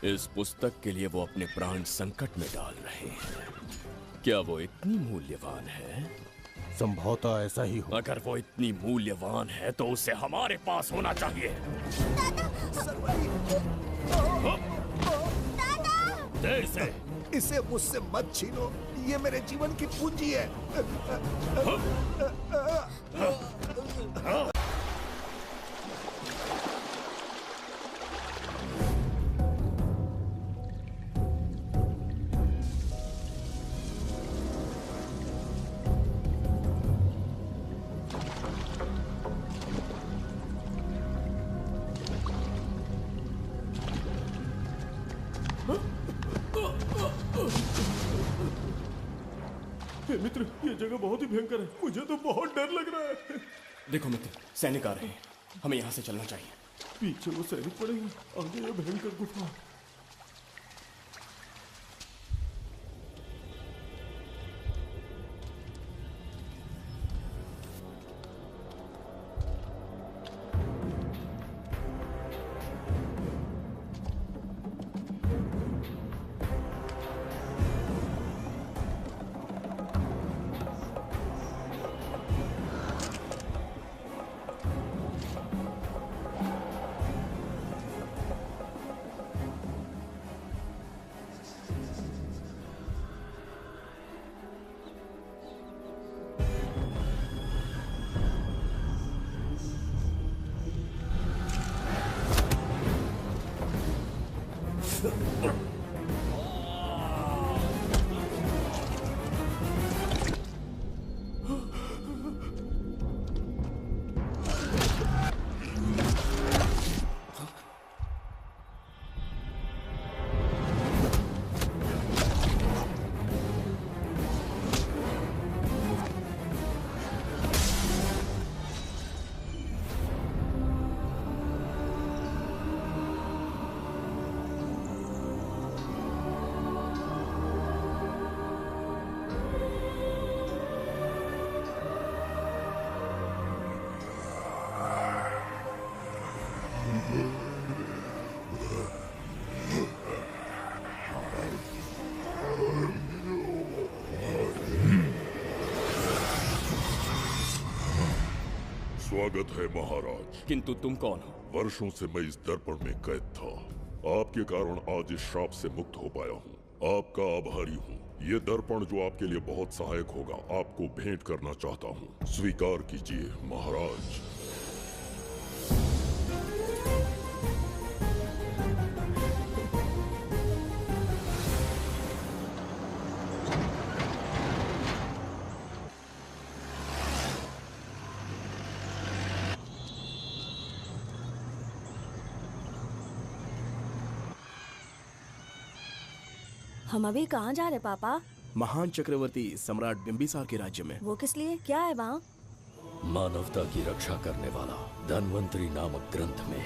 इस पुस्तक के लिए वो अपने प्राण संकट में डाल रहे हैं। क्या वो इतनी मूल्यवान है? संभवतः ऐसा ही हो। अगर वो इतनी मूल्यवान है तो उसे हमारे पास होना चाहिए। दे इसे। इसे मुझसे मत छीनो, ये मेरे जीवन की पूंजी है। मित्र, ये जगह बहुत ही भयंकर है। मुझे तो बहुत डर लग रहा है। देखो मित्र, सैनिक आ रहे हैं। हमें यहाँ से चलना चाहिए। पीछे वो सैनिक पड़े हैं, आगे ये भयंकर गुफा। स्वागत है महाराज। किंतु तुम कौन हो? वर्षों से मैं इस दर्पण में कैद था। आपके कारण आज इस श्राप से मुक्त हो पाया हूँ। आपका आभारी हूँ। ये दर्पण जो आपके लिए बहुत सहायक होगा, आपको भेंट करना चाहता हूँ। स्वीकार कीजिए महाराज। हम अभी कहाँ जा रहे पापा? महान चक्रवर्ती सम्राट बिंबिसार के राज्य में। वो किस लिए? क्या है वहाँ? मानवता की रक्षा करने वाला धन्वंतरी नामक ग्रंथ में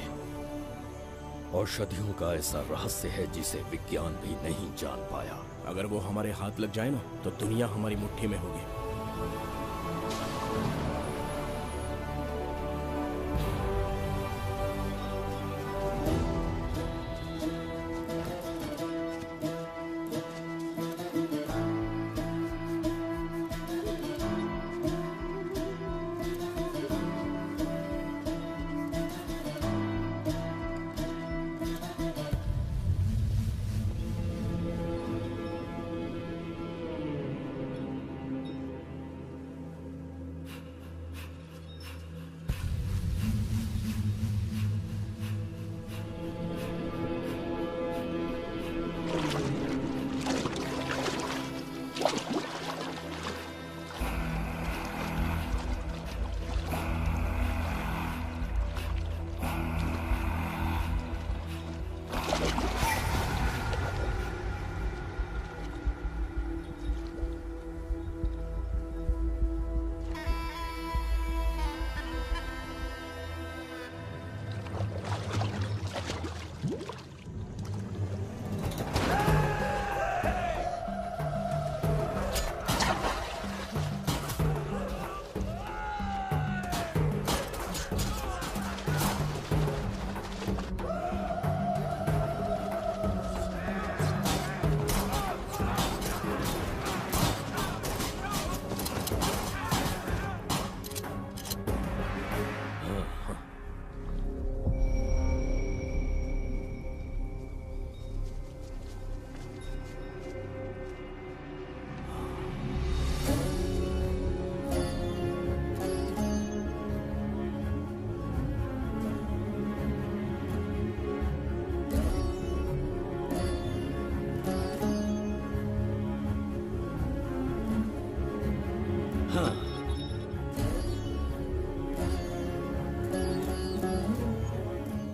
औषधियों का ऐसा रहस्य है जिसे विज्ञान भी नहीं जान पाया। अगर वो हमारे हाथ लग जाए ना तो दुनिया हमारी मुट्ठी में होगी।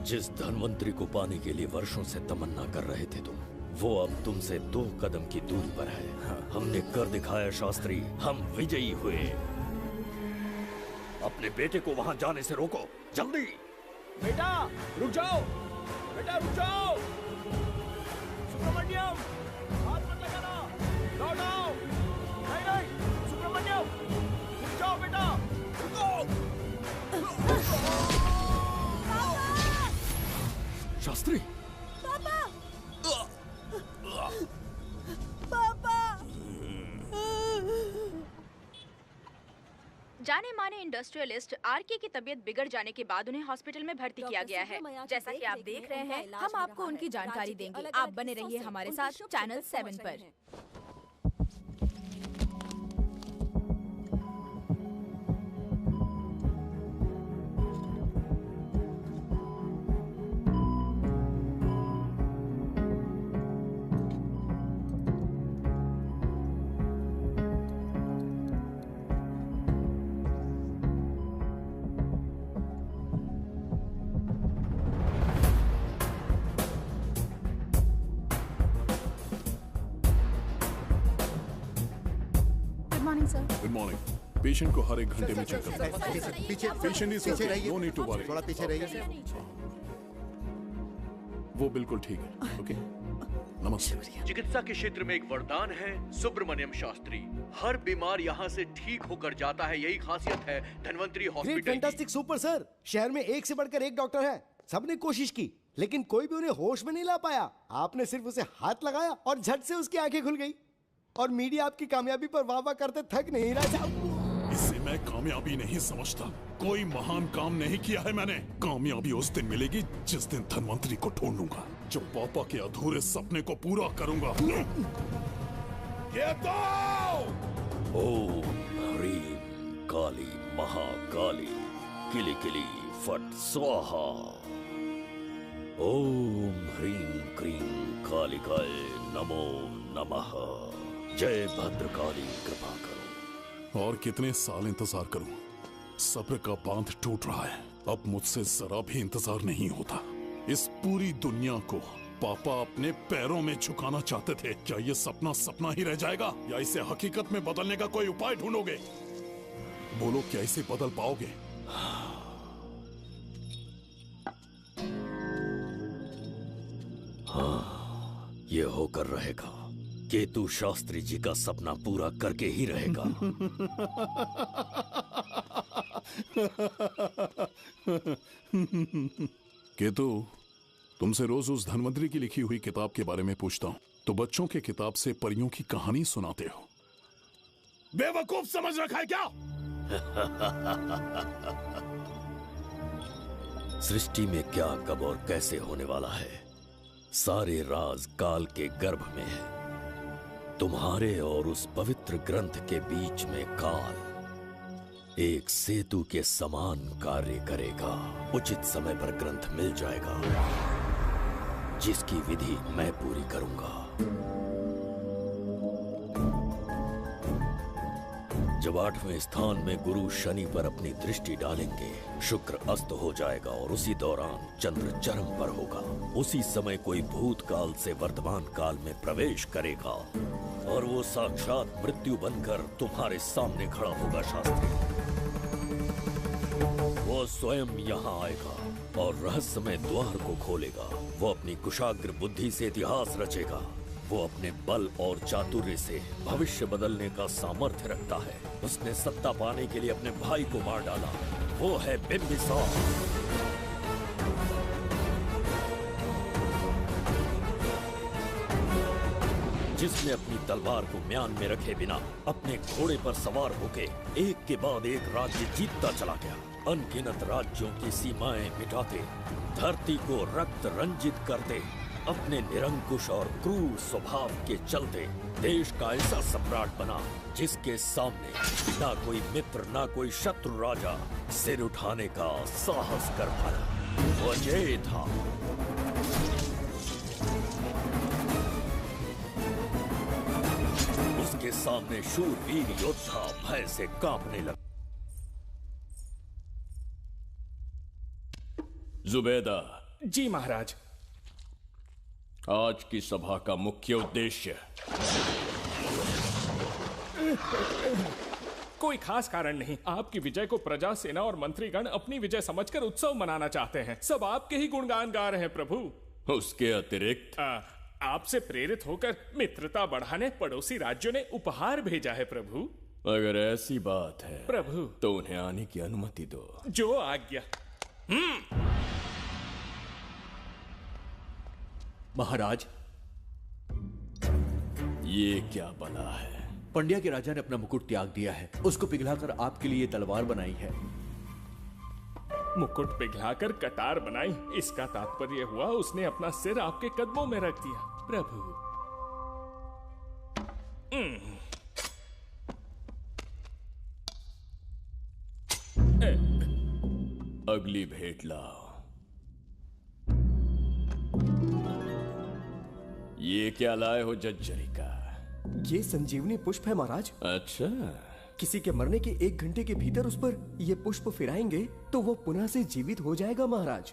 जिस धनवंतरी को पाने के लिए वर्षों से तमन्ना कर रहे थे तुम, वो अब तुमसे 2 कदम की दूरी पर है। हमने कर दिखाया शास्त्री, हम विजयी हुए। अपने बेटे को वहां जाने से रोको, जल्दी। बेटा रुक जाओ, बेटा रुक जाओ। सुब्रमण्यम, हाथ मत लगाना, लौट आओ। नहीं नहीं, सुब्रमण्यम रुक जाओ बेटा, रुको। शास्त्री, पापा, पापा। जाने माने इंडस्ट्रियलिस्ट आरके की तबीयत बिगड़ जाने के बाद उन्हें हॉस्पिटल में भर्ती किया गया है। जैसा कि आप देख रहे हैं, हम आपको उनकी जानकारी देंगे। आप बने रहिए हमारे साथ चैनल 7 पर। Good morning. पेशेंट को हर 1 घंटे में चेक करना है। पीछे पेशेंट इज पीछे रहिए। No need to worry. थोड़ा पीछे रहिए। वो बिल्कुल ठीक है। ओके, नमस्ते। चिकित्सा के क्षेत्र में एक वरदान है सुब्रमण्यम शास्त्री। हर बीमार यहाँ से ठीक होकर जाता है, यही खासियत है धनवंतरी हॉस्पिटल की। Fantastic super sir. शहर में एक से बढ़कर एक डॉक्टर है। सबने कोशिश की लेकिन कोई भी उन्हें होश में नहीं ला पाया। आपने सिर्फ उसे हाथ लगाया और झट से उसकी आंखें खुल गई। और मीडिया आपकी कामयाबी पर वाह वाह करते थक नहीं रहा। इसे मैं कामयाबी नहीं समझता। कोई महान काम नहीं किया है मैंने। कामयाबी उस दिन मिलेगी जिस दिन धनवंतरी को ढूंढूंगा, जो पापा के अधूरे सपने को पूरा करूंगा। ये तो ओम ह्रीं काली महाकाली किली किली फट स्वाहा। ओम ह्रीं क्रीं कालिकाय नमो नमः। जय भद्रकाली, कृपा करो। और कितने साल इंतजार करूं? सब्र का बांध टूट रहा है। अब मुझसे जरा भी इंतजार नहीं होता। इस पूरी दुनिया को पापा अपने पैरों में झुकाना चाहते थे। क्या ये सपना सपना ही रह जाएगा या इसे हकीकत में बदलने का कोई उपाय ढूंढोगे? बोलो, क्या इसे बदल पाओगे? हाँ, ये होकर रहेगा। केतु शास्त्री जी का सपना पूरा करके ही रहेगा। केतु, तुमसे रोज उस धनवंतरी की लिखी हुई किताब के बारे में पूछता हूं तो बच्चों के किताब से परियों की कहानी सुनाते हो। बेवकूफ समझ रखा है क्या? सृष्टि में क्या, कब और कैसे होने वाला है, सारे राज काल के गर्भ में है। तुम्हारे और उस पवित्र ग्रंथ के बीच में काल एक सेतु के समान कार्य करेगा। उचित समय पर ग्रंथ मिल जाएगा, जिसकी विधि मैं पूरी करूंगा। जब 8वें स्थान में गुरु शनि पर अपनी दृष्टि डालेंगे, शुक्र अस्त हो जाएगा और उसी दौरान चंद्र चरम पर होगा। उसी समय कोई भूतकाल से वर्तमान काल में प्रवेश करेगा और वो साक्षात मृत्यु बनकर तुम्हारे सामने खड़ा होगा। शास्त्री, वो स्वयं यहाँ आएगा और रहस्यमय द्वार को खोलेगा। वो अपनी कुशाग्र बुद्धि से इतिहास रचेगा। वो अपने बल और चातुर्य से भविष्य बदलने का सामर्थ्य रखता है। उसने सत्ता पाने के लिए अपने भाई को मार डाला। वो है बिंबिसार। जिसने अपनी तलवार को म्यान में रखे बिना अपने घोड़े पर सवार होके एक के बाद एक राज्य जीतता चला गया। अनगिनत राज्यों की सीमाएं मिटाते, धरती को रक्त रंजित करते, अपने निरंकुश और क्रूर स्वभाव के चलते देश का ऐसा सम्राट बना जिसके सामने ना कोई मित्र ना कोई शत्रु राजा सिर उठाने का साहस कर पाया। वो अजय था। उसके सामने शूरवीर योद्धा भय से कांपने लगे। जुबैदा, जी महाराज। आज की सभा का मुख्य उद्देश्य कोई खास कारण नहीं। आपकी विजय को प्रजा, सेना और मंत्रीगण अपनी विजय समझकर उत्सव मनाना चाहते हैं। सब आपके ही गुणगान गा रहे हैं प्रभु। उसके अतिरिक्त आपसे प्रेरित होकर मित्रता बढ़ाने पड़ोसी राज्यों ने उपहार भेजा है प्रभु। अगर ऐसी बात है प्रभु तो उन्हें आने की अनुमति दो। जो आज्ञा। महाराज, ये क्या बला है? पंड्या के राजा ने अपना मुकुट त्याग दिया है। उसको पिघलाकर आपके लिए तलवार बनाई है। मुकुट पिघलाकर कटार बनाई, इसका तात्पर्य हुआ उसने अपना सिर आपके कदमों में रख दिया प्रभु। अगली भेंट लाओ। ये क्या लाए हो जज्जरी का? ये संजीवनी पुष्प है महाराज। अच्छा, किसी के मरने के 1 घंटे के भीतर उस पर ये पुष्प फिराएंगे तो वो पुनः से जीवित हो जाएगा महाराज।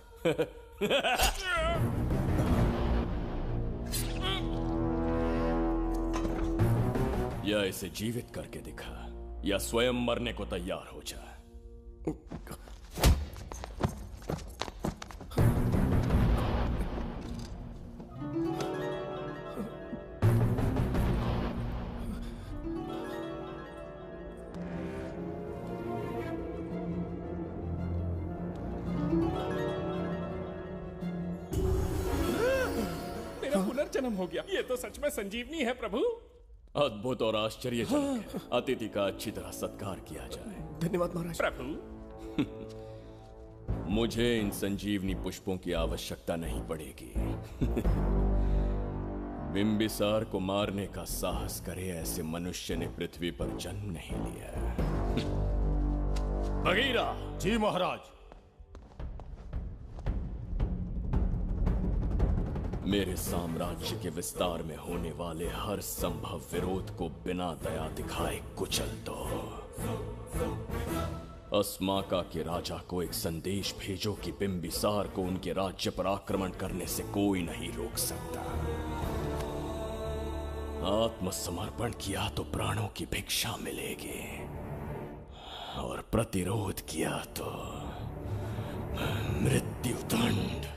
या इसे जीवित करके दिखा या स्वयं मरने को तैयार हो जा। पुनर्जन्म हो गया। ये तो सच में संजीवनी है प्रभु। अद्भुत और आश्चर्यजनक है। अतिथि का अच्छी तरह सत्कार किया जाए। धन्यवाद महाराज। प्रभु मुझे इन संजीवनी पुष्पों की आवश्यकता नहीं पड़ेगी। बिंबिसार को मारने का साहस करे ऐसे मनुष्य ने पृथ्वी पर जन्म नहीं लिया। बगीरा। जी महाराज। मेरे साम्राज्य के विस्तार में होने वाले हर संभव विरोध को बिना दया दिखाए कुचल दो। अस्माका के राजा को एक संदेश भेजो कि बिंबिसार को उनके राज्य पर आक्रमण करने से कोई नहीं रोक सकता। आत्मसमर्पण किया तो प्राणों की भिक्षा मिलेगी और प्रतिरोध किया तो मृत्युदंड।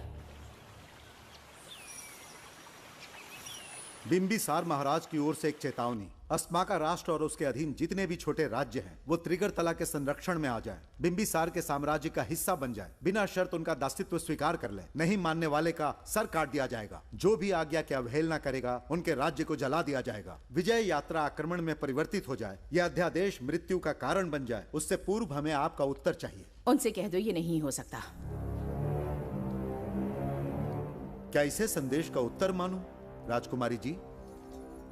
बिंबिसार महाराज की ओर से एक चेतावनी। अस्माका राष्ट्र और उसके अधीन जितने भी छोटे राज्य हैं वो त्रिगर्तला के संरक्षण में आ जाएं, बिंबिसार के साम्राज्य का हिस्सा बन जाए, बिना शर्त उनका दासत्व स्वीकार कर ले। नहीं मानने वाले का सर काट दिया जाएगा। जो भी आज्ञा की अवहेलना करेगा उनके राज्य को जला दिया जाएगा। विजय यात्रा आक्रमण में परिवर्तित हो जाए, यह अध्यादेश मृत्यु का कारण बन जाए, उससे पूर्व हमें आपका उत्तर चाहिए। उनसे कह दो ये नहीं हो सकता। क्या इसे संदेश का उत्तर मानूं? राजकुमारी जी,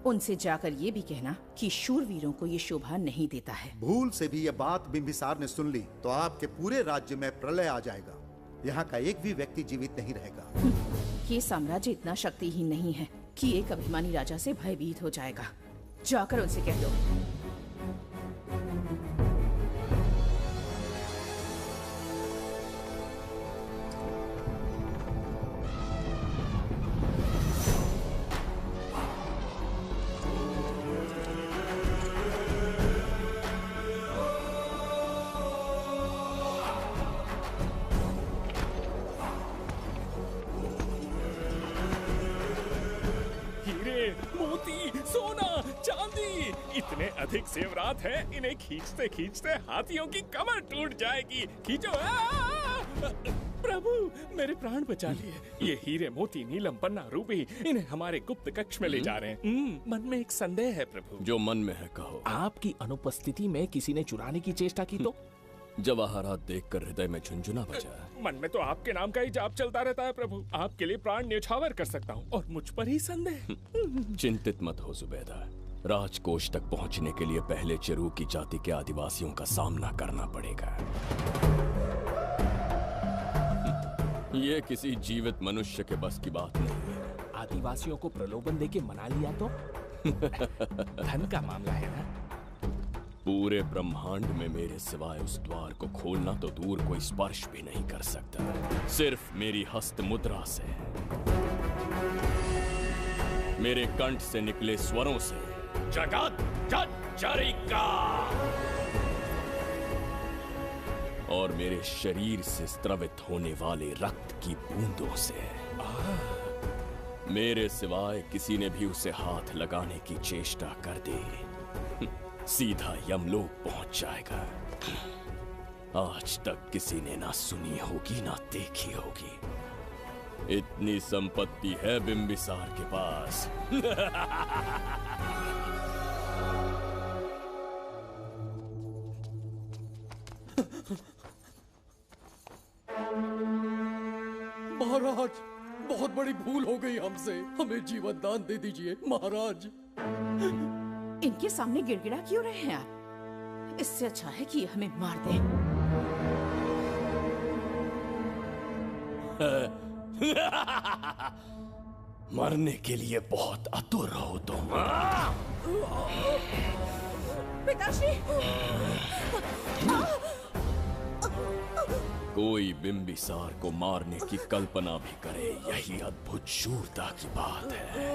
उनसे जाकर ये भी कहना कि शूरवीरों को ये शोभा नहीं देता है। भूल से भी ये बात बिंबिसार ने सुन ली तो आपके पूरे राज्य में प्रलय आ जाएगा। यहाँ का एक भी व्यक्ति जीवित नहीं रहेगा। ये साम्राज्य इतना शक्तिहीन नहीं है कि एक अभिमानी राजा से भयभीत हो जाएगा। जाकर उनसे कह दो। इतने अधिक जेवरात हैं, इन्हें खींचते खींचते हाथियों की कमर टूट जाएगी। खींचो। प्रभु मेरे प्राण बचा लिए। ये हीरे मोती नीलम पन्ना रूबी इन्हें हमारे गुप्त कक्ष में ले जा रहे हैं। मन में एक संदेह है प्रभु। जो मन में है कहो। आपकी अनुपस्थिति में किसी ने चुराने की चेष्टा की तो? जवाहरात देखकर हृदय में झुंझुना बजा। मन में तो आपके नाम का ही जाप चलता रहता है प्रभु। आपके लिए प्राण न्यौछावर कर सकता हूँ और मुझ पर ही संदेह। चिंतित मत हो जुबैदा। राजकोष तक पहुंचने के लिए पहले चिरूकी जाति के आदिवासियों का सामना करना पड़ेगा। ये किसी जीवित मनुष्य के बस की बात नहीं है। आदिवासियों को प्रलोभन देके मना लिया तो? धन का मामला है ना? पूरे ब्रह्मांड में मेरे सिवाय उस द्वार को खोलना तो दूर कोई स्पर्श भी नहीं कर सकता। सिर्फ मेरी हस्त मुद्रा से, मेरे कंठ से निकले स्वरों से जगत जर्जरिका और मेरे शरीर से स्त्रवित होने वाले रक्त की बूंदों से मेरे सिवाय किसी ने भी उसे हाथ लगाने की चेष्टा कर दी, सीधा यमलोक पहुंच जाएगा। आज तक किसी ने ना सुनी होगी ना देखी होगी। इतनी संपत्ति है बिंबिसार के पास। महाराज, बहुत बड़ी भूल हो गई हमसे, हमें जीवन दान दे दीजिए महाराज। इनके सामने गिड़गिड़ा क्यों रहे हैं आप? इससे अच्छा है कि हमें मार दें। मरने के लिए बहुत आतुर हो तुम। पिताश्री! कोई बिंबिसार को मारने की कल्पना भी करे, यही अद्भुत शूरता की बात है।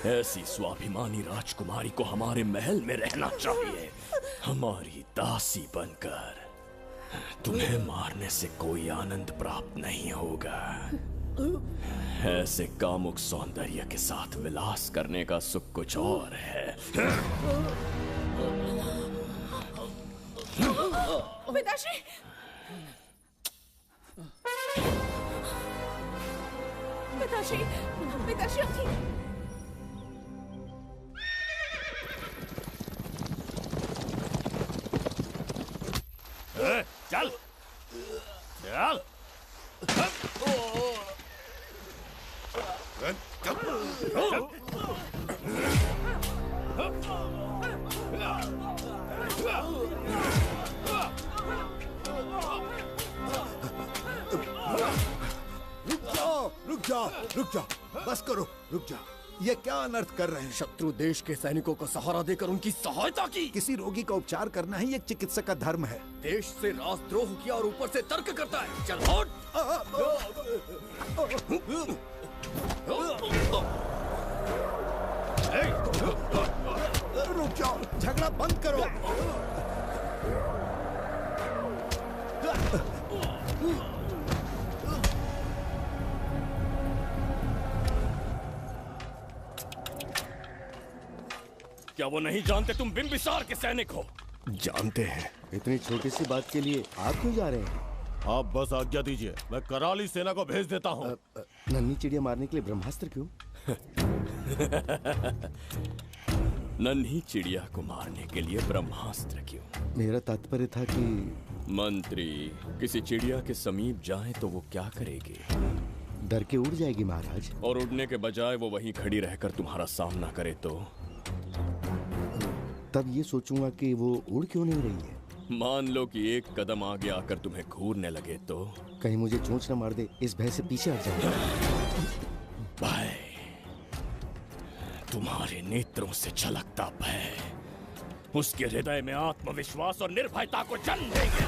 ऐसी स्वाभिमानी राजकुमारी को हमारे महल में रहना चाहिए, हमारी दासी बनकर। तुम्हें मारने से कोई आनंद प्राप्त नहीं होगा। ऐसे कामुक सौंदर्य के साथ विलास करने का सुख कुछ और है। पिताश्री! पिताश्री! पिताश्री उठिए! चल चल रुक जाओ, बस करो, रुक जाओ। ये क्या अनर्थ कर रहे हैं? शत्रु देश के सैनिकों को सहारा देकर उनकी सहायता की। किसी रोगी का उपचार करना ही एक चिकित्सक का धर्म है। देश से राजद्रोह किया और ऊपर से तर्क करता है। चल हट! रुक जाओ, झगड़ा बंद करो। क्या वो नहीं जानते तुम बिंबिसार के सैनिक हो? जानते हैं। इतनी छोटी सी बात के लिए आप क्यों जा रहे हैं? आप बस आज्ञा दीजिए, मैं कराली सेना को भेज देता हूँ। नन्ही चिड़िया मारने के लिए ब्रह्मास्त्र क्यों? नन्ही चिड़िया को मारने के लिए ब्रह्मास्त्र क्यों? मेरा तात्पर्य था कि मंत्री किसी चिड़िया के समीप जाए तो वो क्या करेगी? डर के उड़ जाएगी महाराज। और उड़ने के बजाय वो वहीं खड़ी रहकर तुम्हारा सामना करे तो? तब ये सोचूंगा कि वो उड़ क्यों नहीं रही है। मान लो कि एक कदम आगे आकर तुम्हें घूरने लगे तो? कहीं मुझे चोंच न मार दे, इस भय से पीछे हट जाऊंगा। भय, तुम्हारे नेत्रों से झलकता भय उसके हृदय में आत्मविश्वास और निर्भयता को जन्म देंगे।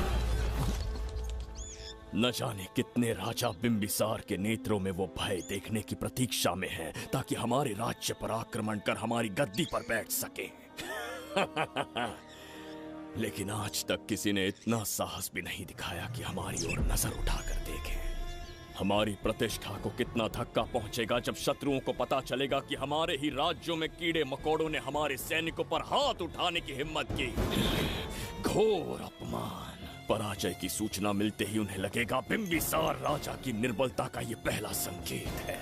न जाने कितने राजा बिंबिसार के नेत्रों में वो भय देखने की प्रतीक्षा में हैं, ताकि हमारे राज्य पर आक्रमण कर हमारी गद्दी पर बैठ सके। लेकिन आज तक किसी ने इतना साहस भी नहीं दिखाया कि हमारी ओर नजर उठाकर देखे। हमारी प्रतिष्ठा को कितना धक्का पहुंचेगा जब शत्रुओं को पता चलेगा कि हमारे ही राज्यों में कीड़े मकोड़ों ने हमारे सैनिकों पर हाथ उठाने की हिम्मत की। घोर अपमान। पराजय की सूचना मिलते ही उन्हें लगेगा बिंबिसार राजा की निर्बलता का ये पहला संकेत है।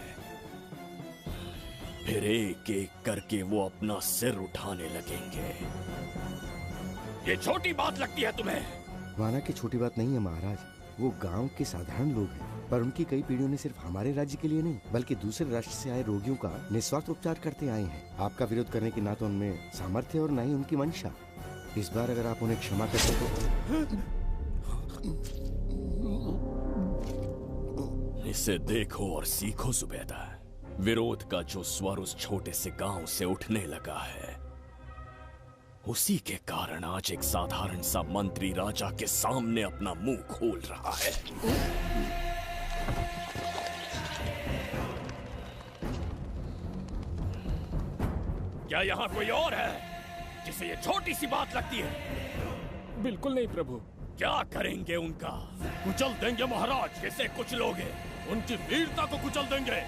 फिर एक एक करके वो अपना सिर उठाने लगेंगे। ये छोटी बात लगती है तुम्हें? माना कि छोटी बात नहीं है महाराज, वो गांव के साधारण लोग हैं, पर उनकी कई पीढ़ियों ने सिर्फ हमारे राज्य के लिए नहीं बल्कि दूसरे राष्ट्र से आए रोगियों का निस्वार्थ उपचार करते आए हैं। आपका विरोध करने की ना तो उनमें सामर्थ्य और ना ही उनकी मंशा। इस बार अगर आप उन्हें क्षमा कर सको। इसे देखो और सीखो जुबैदा। विरोध का जो स्वर उस छोटे से गांव से उठने लगा है, उसी के कारण आज एक साधारण सा मंत्री राजा के सामने अपना मुंह खोल रहा है। क्या यहाँ कोई और है जिसे ये छोटी सी बात लगती है? बिल्कुल नहीं प्रभु। क्या करेंगे उनका? कुचल देंगे महाराज। किसे कुचलोगे? उनकी वीरता को कुचल देंगे।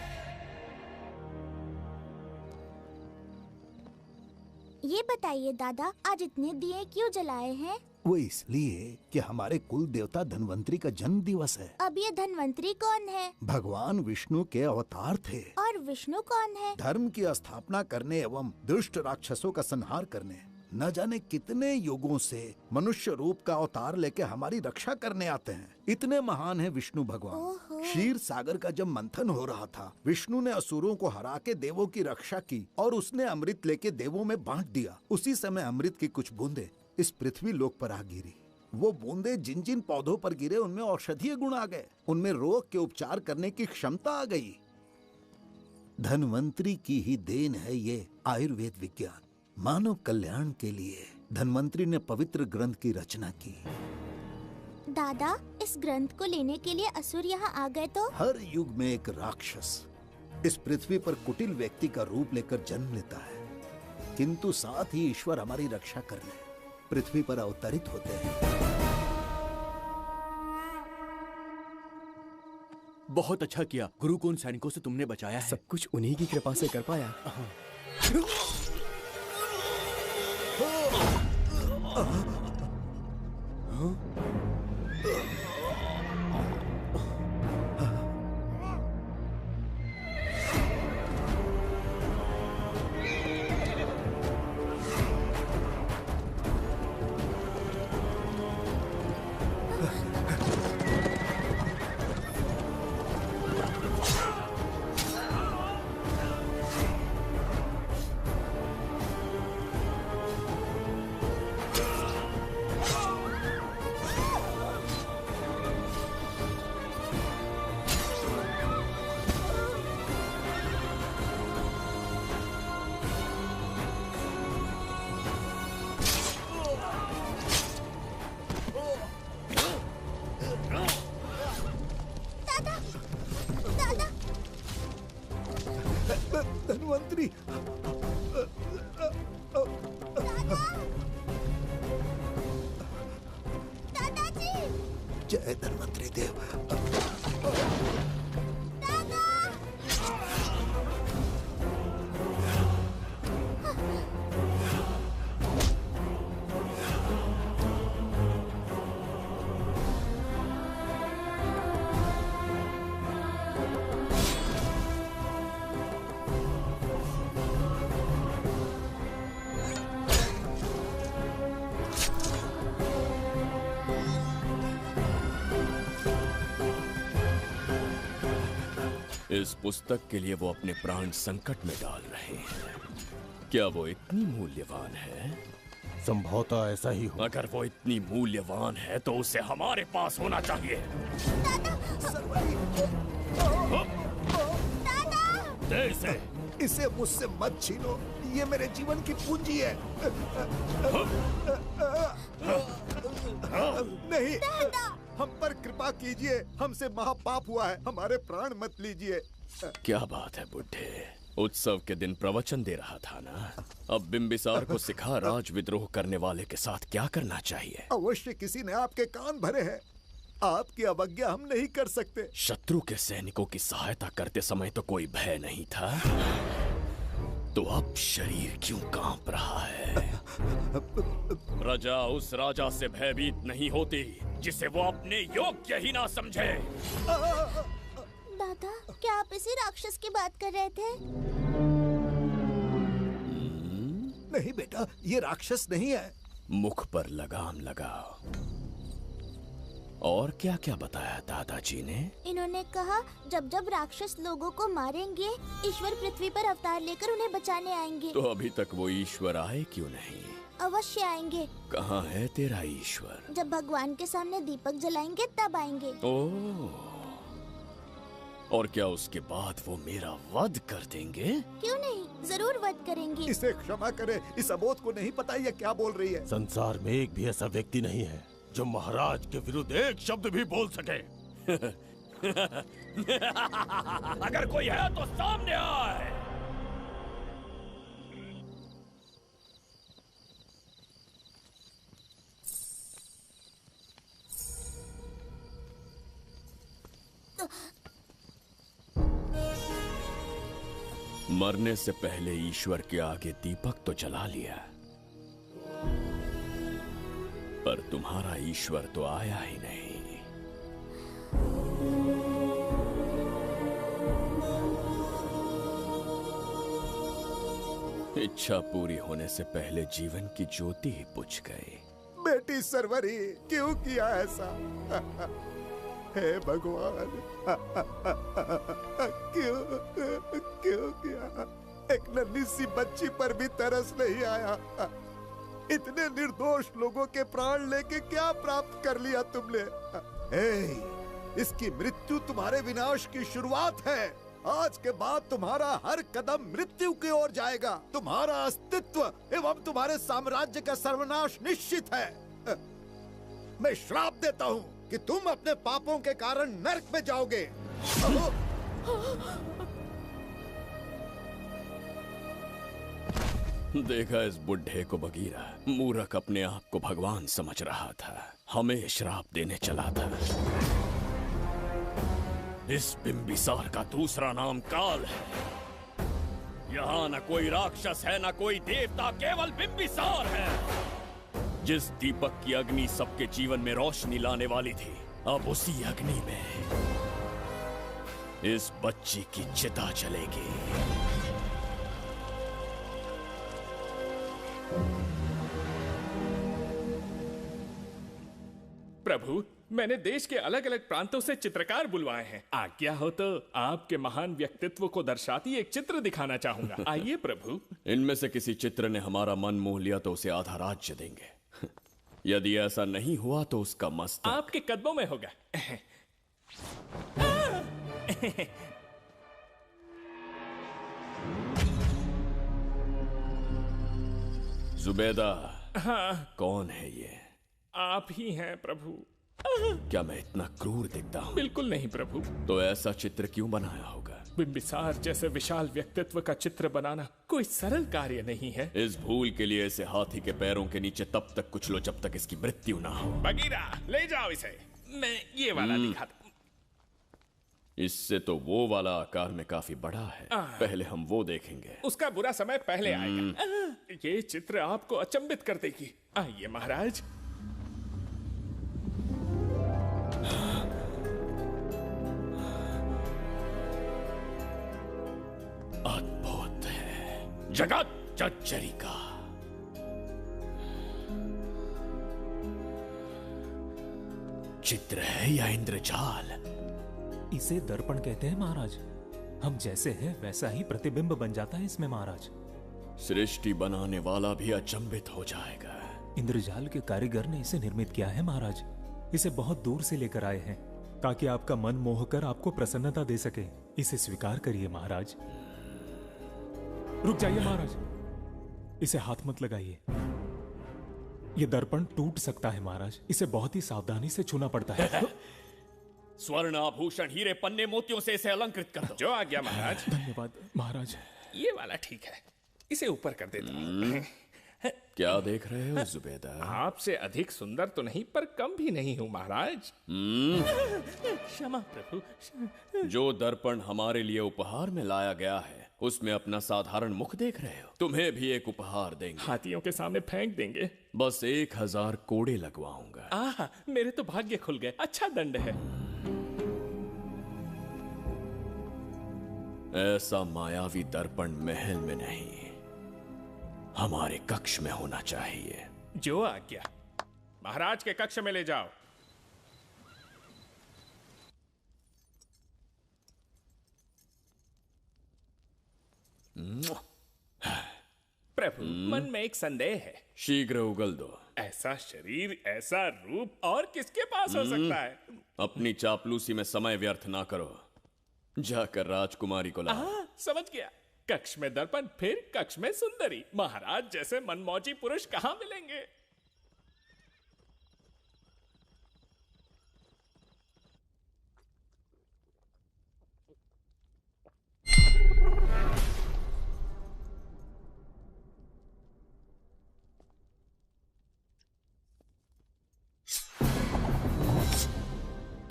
ये बताइए दादा, आज इतने दिए क्यों जलाए हैं? वो इसलिए कि हमारे कुल देवता धन्वंतरी का जन्म दिवस है। अब ये धन्वंतरी कौन है? भगवान विष्णु के अवतार थे। और विष्णु कौन है? धर्म की स्थापना करने एवं दुष्ट राक्षसों का संहार करने न जाने कितने युगों से मनुष्य रूप का अवतार लेके हमारी रक्षा करने आते हैं। इतने महान है विष्णु भगवान। क्षीर सागर का जब मंथन हो रहा था, विष्णु ने असुरों को हरा के देवों की रक्षा की और उसने अमृत लेके देवों में बांट दिया। उसी समय अमृत की कुछ बूंदे इस पृथ्वी लोक पर आ गिरी। वो बूंदे जिन जिन पौधों पर गिरे उनमें औषधीय गुण आ गए, उनमें रोग के उपचार करने की क्षमता आ गई। धन्वंतरी की ही देन है ये आयुर्वेद विज्ञान। मानव कल्याण के लिए धन्वंतरी ने पवित्र ग्रंथ की रचना की। दादा, इस ग्रंथ को लेने के लिए असुर यहाँ आ गए तो? हर युग में एक राक्षस इस पृथ्वी पर कुटिल व्यक्ति का रूप लेकर जन्म लेता है, किंतु साथ ही ईश्वर हमारी रक्षा करने पृथ्वी पर अवतरित होते हैं। बहुत अच्छा किया गुरु को उन सैनिकों से तुमने बचाया है। सब कुछ उन्हीं की कृपा से कर पाया। धन्वंतरी, दादाजी, जय धन्वंतरी देव। इस पुस्तक के लिए वो अपने प्राण संकट में डाल रहे हैं। क्या वो इतनी मूल्यवान है? संभवतः ऐसा ही हो। अगर वो इतनी मूल्यवान है तो उसे हमारे पास होना चाहिए। दे इसे मुझसे मत छीनो, ये मेरे जीवन की पूंजी है। नहीं, हम पर कृपा कीजिए, हमसे महापाप हुआ है, हमारे प्राण मत लीजिए। क्या बात है बुड्ढे, उत्सव के दिन प्रवचन दे रहा था ना। अब बिंबिसार को सिखा राज विद्रोह करने वाले के साथ क्या करना चाहिए। अवश्य किसी ने आपके कान भरे हैं, आपकी अवज्ञा हम नहीं कर सकते। शत्रु के सैनिकों की सहायता करते समय तो कोई भय नहीं था, तो अब शरीर क्यों कांप रहा है? प्रजा उस राजा से भयभीत नहीं होती जिसे वो अपने योग्य ही ना समझे। दादा, क्या आप इसी राक्षस की बात कर रहे थे? नहीं बेटा, ये राक्षस नहीं है। मुख पर लगाम लगाओ। और क्या क्या बताया दादाजी ने? इन्होंने कहा जब जब राक्षस लोगों को मारेंगे, ईश्वर पृथ्वी पर अवतार लेकर उन्हें बचाने आएंगे। तो अभी तक वो ईश्वर आए क्यों नहीं? अवश्य आएंगे। कहाँ है तेरा ईश्वर? जब भगवान के सामने दीपक जलाएंगे तब आएंगे। ओह, और क्या उसके बाद वो मेरा वध कर देंगे? क्यों नहीं, जरूर वध करेंगे। इसे क्षमा करे, इस अबोध को नहीं पता ये क्या बोल रही है। संसार में एक भी ऐसा व्यक्ति नहीं है जो महाराज के विरुद्ध एक शब्द भी बोल सके। अगर कोई है तो सामने आए। मरने से पहले ईश्वर के आगे दीपक तो जला लिया, पर तुम्हारा ईश्वर तो आया ही नहीं। इच्छा पूरी होने से पहले जीवन की ज्योति ही बुझ गई। बेटी सरवरी, क्यों किया ऐसा? हे भगवान, क्यों किया? एक नन्ही सी बच्ची पर भी तरस नहीं आया। इतने निर्दोष लोगों के प्राण लेके क्या प्राप्त कर लिया तुमने? इसकी मृत्यु तुम्हारे विनाश की शुरुआत है। आज के बाद तुम्हारा हर कदम मृत्यु की ओर जाएगा। तुम्हारा अस्तित्व एवं तुम्हारे साम्राज्य का सर्वनाश निश्चित है। मैं श्राप देता हूँ कि तुम अपने पापों के कारण नरक में जाओगे। देखा इस बुढ़े को बगीरा, मूर्ख अपने आप को भगवान समझ रहा था, हमें श्राप देने चला था। इस बिंबिसार का दूसरा नाम काल है। यहाँ न कोई राक्षस है, न कोई देवता, केवल बिंबिसार है। जिस दीपक की अग्नि सबके जीवन में रोशनी लाने वाली थी, अब उसी अग्नि में इस बच्ची की चिता जलेगी। प्रभु, मैंने देश के अलग अलग प्रांतों से चित्रकार बुलवाए हैं। आज्ञा हो तो आपके महान व्यक्तित्व को दर्शाती एक चित्र दिखाना चाहूंगा। आइए प्रभु। इनमें से किसी चित्र ने हमारा मन मोह लिया तो उसे आधा राज्य देंगे। यदि ऐसा नहीं हुआ तो उसका मस्तक आपके कदमों में होगा। जुबैदा। हाँ। कौन है ये? आप ही हैं प्रभु। क्या मैं इतना क्रूर दिखता हूँ? बिल्कुल नहीं प्रभु। तो ऐसा चित्र क्यों बनाया होगा? बिंबिसार जैसे विशाल व्यक्तित्व का चित्र बनाना कोई सरल कार्य नहीं है। इस भूल के लिए इसे हाथी के पैरों के नीचे तब तक कुचलो जब तक इसकी मृत्यु ना हो। बगीरा, ले जाओ इसे। मैं ये वाला दिखाता। इससे तो वो वाला आकार में काफी बड़ा है। पहले हम वो देखेंगे। उसका बुरा समय पहले आएगा। ये चित्र आपको अचंभित कर देगी। आइए महाराज। अद्भुत है। जगत जज्जरी का चित्र है या इंद्रजाल? इसे दर्पण कहते हैं महाराज। हम जैसे हैं वैसा ही प्रतिबिंब बन जाता है इसमें महाराज। सृष्टि बनाने वाला भी अचंभित हो जाएगा। इंद्रजाल के कारीगर ने इसे निर्मित किया है महाराज। इसे बहुत दूर से लेकर आए हैं ताकि आपका मन मोह कर आपको प्रसन्नता दे सके। इसे स्वीकार करिए महाराज। रुक जाइए महाराज, इसे हाथ मत लगाइए। यह दर्पण टूट सकता है महाराज। इसे बहुत ही सावधानी से छूना पड़ता है। स्वर्ण आभूषण हीरे पन्ने मोतियों से इसे अलंकृत कर दो। जो आ गया महाराज। धन्यवाद महाराज। ये वाला ठीक है, इसे ऊपर कर देता हूं। क्या देख रहे हो जुबैदा? आपसे अधिक सुंदर तो नहीं पर कम भी नहीं हूं महाराज। क्षमा प्रभु। जो दर्पण हमारे लिए उपहार में लाया गया है उसमें अपना साधारण मुख देख रहे हो। तुम्हें भी एक उपहार देंगे। हाथियों के सामने फेंक देंगे। बस 1000 कोड़े लगवाऊंगा। मेरे तो भाग्य खुल गए। अच्छा दंड है। ऐसा मायावी दर्पण महल में नहीं, हमारे कक्ष में होना चाहिए। जो आज्ञा। महाराज के कक्ष में ले जाओ। प्रभु, मन में एक संदेह है। शीघ्र उगल दो। ऐसा शरीर, ऐसा रूप और किसके पास हो सकता है? अपनी चापलूसी में समय व्यर्थ ना करो। जाकर राजकुमारी को ला। समझ गया। कक्ष में दर्पण, फिर कक्ष में सुंदरी। महाराज जैसे मनमौजी पुरुष कहाँ मिलेंगे?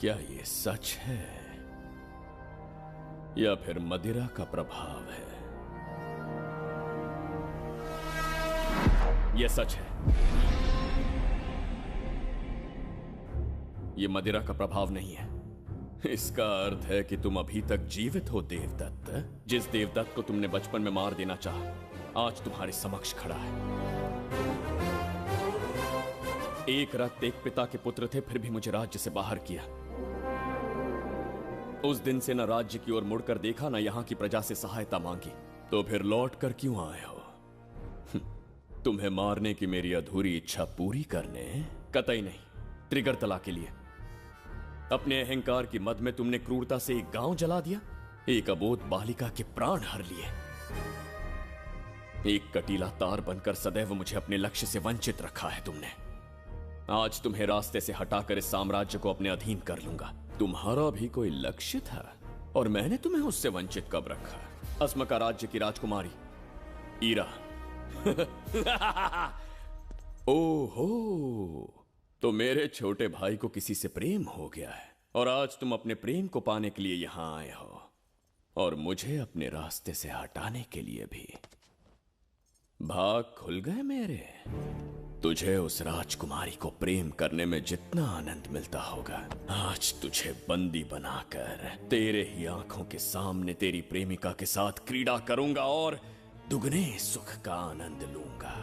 क्या ये सच है या फिर मदिरा का प्रभाव है? ये सच है। ये मदिरा का प्रभाव नहीं है। इसका अर्थ है कि तुम अभी तक जीवित हो देवदत्त। जिस देवदत्त को तुमने बचपन में मार देना चाहा, आज तुम्हारे समक्ष खड़ा है। एक रक्त एक पिता के पुत्र थे, फिर भी मुझे राज्य से बाहर किया। उस दिन से न राज्य की ओर मुड़कर देखा, न यहां की प्रजा से सहायता मांगी। तो फिर लौट कर क्यों आए हो? तुम्हें मारने की मेरी अधूरी इच्छा पूरी करने? कतई नहीं, त्रिगर्तला के लिए। अपने अहंकार की मद में तुमने क्रूरता से एक गांव जला दिया, एक अबोध बालिका के प्राण हर लिए। एक कटीला तार बनकर सदैव मुझे अपने लक्ष्य से वंचित रखा है तुमने। आज तुम्हें रास्ते से हटाकर इस साम्राज्य को अपने अधीन कर लूंगा। तुम्हारा भी कोई लक्ष्य था और मैंने तुम्हें उससे वंचित कब रखा? अस्मका राज्य की राजकुमारी ईरा। ओहो, तो मेरे छोटे भाई को किसी से प्रेम हो गया है और आज तुम अपने प्रेम को पाने के लिए यहां आए हो और मुझे अपने रास्ते से हटाने के लिए भी। भाग खुल गए मेरे। तुझे उस राजकुमारी को प्रेम करने में जितना आनंद मिलता होगा, आज तुझे बंदी बनाकर तेरे ही आंखों के सामने तेरी प्रेमिका के साथ क्रीड़ा करूंगा और दुगने सुख का आनंद लूंगा।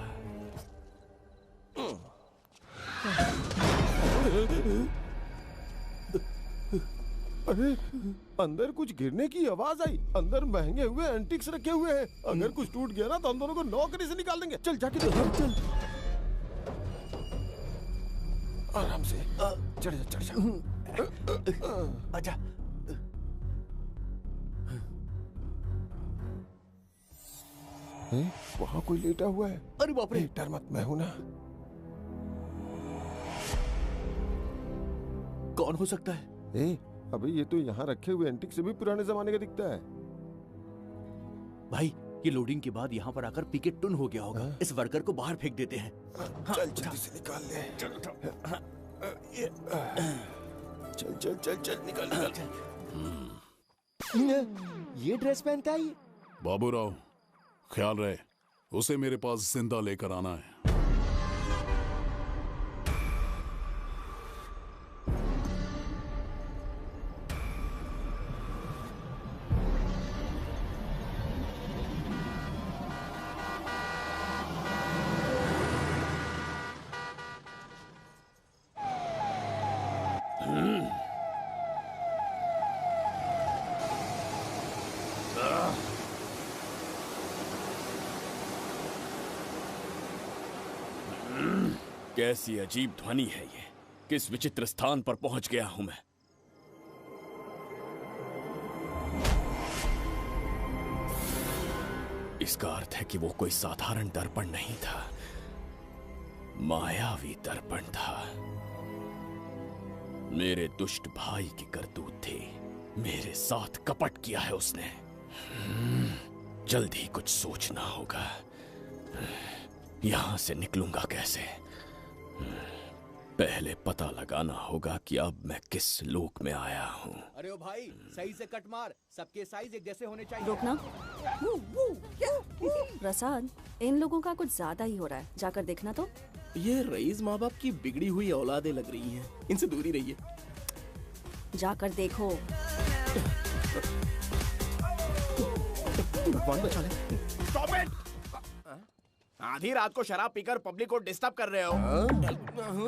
अरे, अंदर कुछ गिरने की आवाज आई। अंदर महंगे हुए एंटिक्स रखे हुए हैं। अगर कुछ टूट गया ना तो हम दोनों को नौकरी से निकाल देंगे। चल जाके देख। चल आराम से चढ़ जा। आजा। वहाँ कोई लेटा हुआ है। अरे बाप रे। डर मत, मैं हूं ना। कौन हो सकता है? अबे ये तो यहाँ रखे हुए एंटिक से भी पुराने जमाने का दिखता है। भाई, ये लोडिंग के बाद यहाँ पर आकर पिकेट टुन हो गया होगा। इस वर्कर को बाहर फेंक देते हैं। चल जल्दी से निकाल ले। चल चल चल चल निकाल निकाल। ये ड्रेस पहनता है ये? बाबूराव, ख्याल रहे, उसे मेरे पास जिंदा लेकर आना है। कैसी अजीब ध्वनि है ये? किस विचित्र स्थान पर पहुंच गया हूं मैं? इसका अर्थ है कि वो कोई साधारण दर्पण नहीं था, मायावी दर्पण था। मेरे दुष्ट भाई की करतूत थी। मेरे साथ कपट किया है उसने। जल्द ही कुछ सोचना होगा। यहां से निकलूंगा कैसे? पहले पता लगाना होगा कि अब मैं किस लोक में आया हूँ। अरे ओ भाई, सही से कट मार। सबके साइज एक जैसे होने चाहिए। रुकना। प्रसाद, इन लोगों का कुछ ज्यादा ही हो रहा है। जाकर देखना तो। ये रईस माँ बाप की बिगड़ी हुई औलादें लग रही हैं। इनसे दूरी रहिए। जाकर देखो। भगवान बचा ले। Stop it! आधी रात को शराब पीकर पब्लिक को डिस्टर्ब कर रहे हो।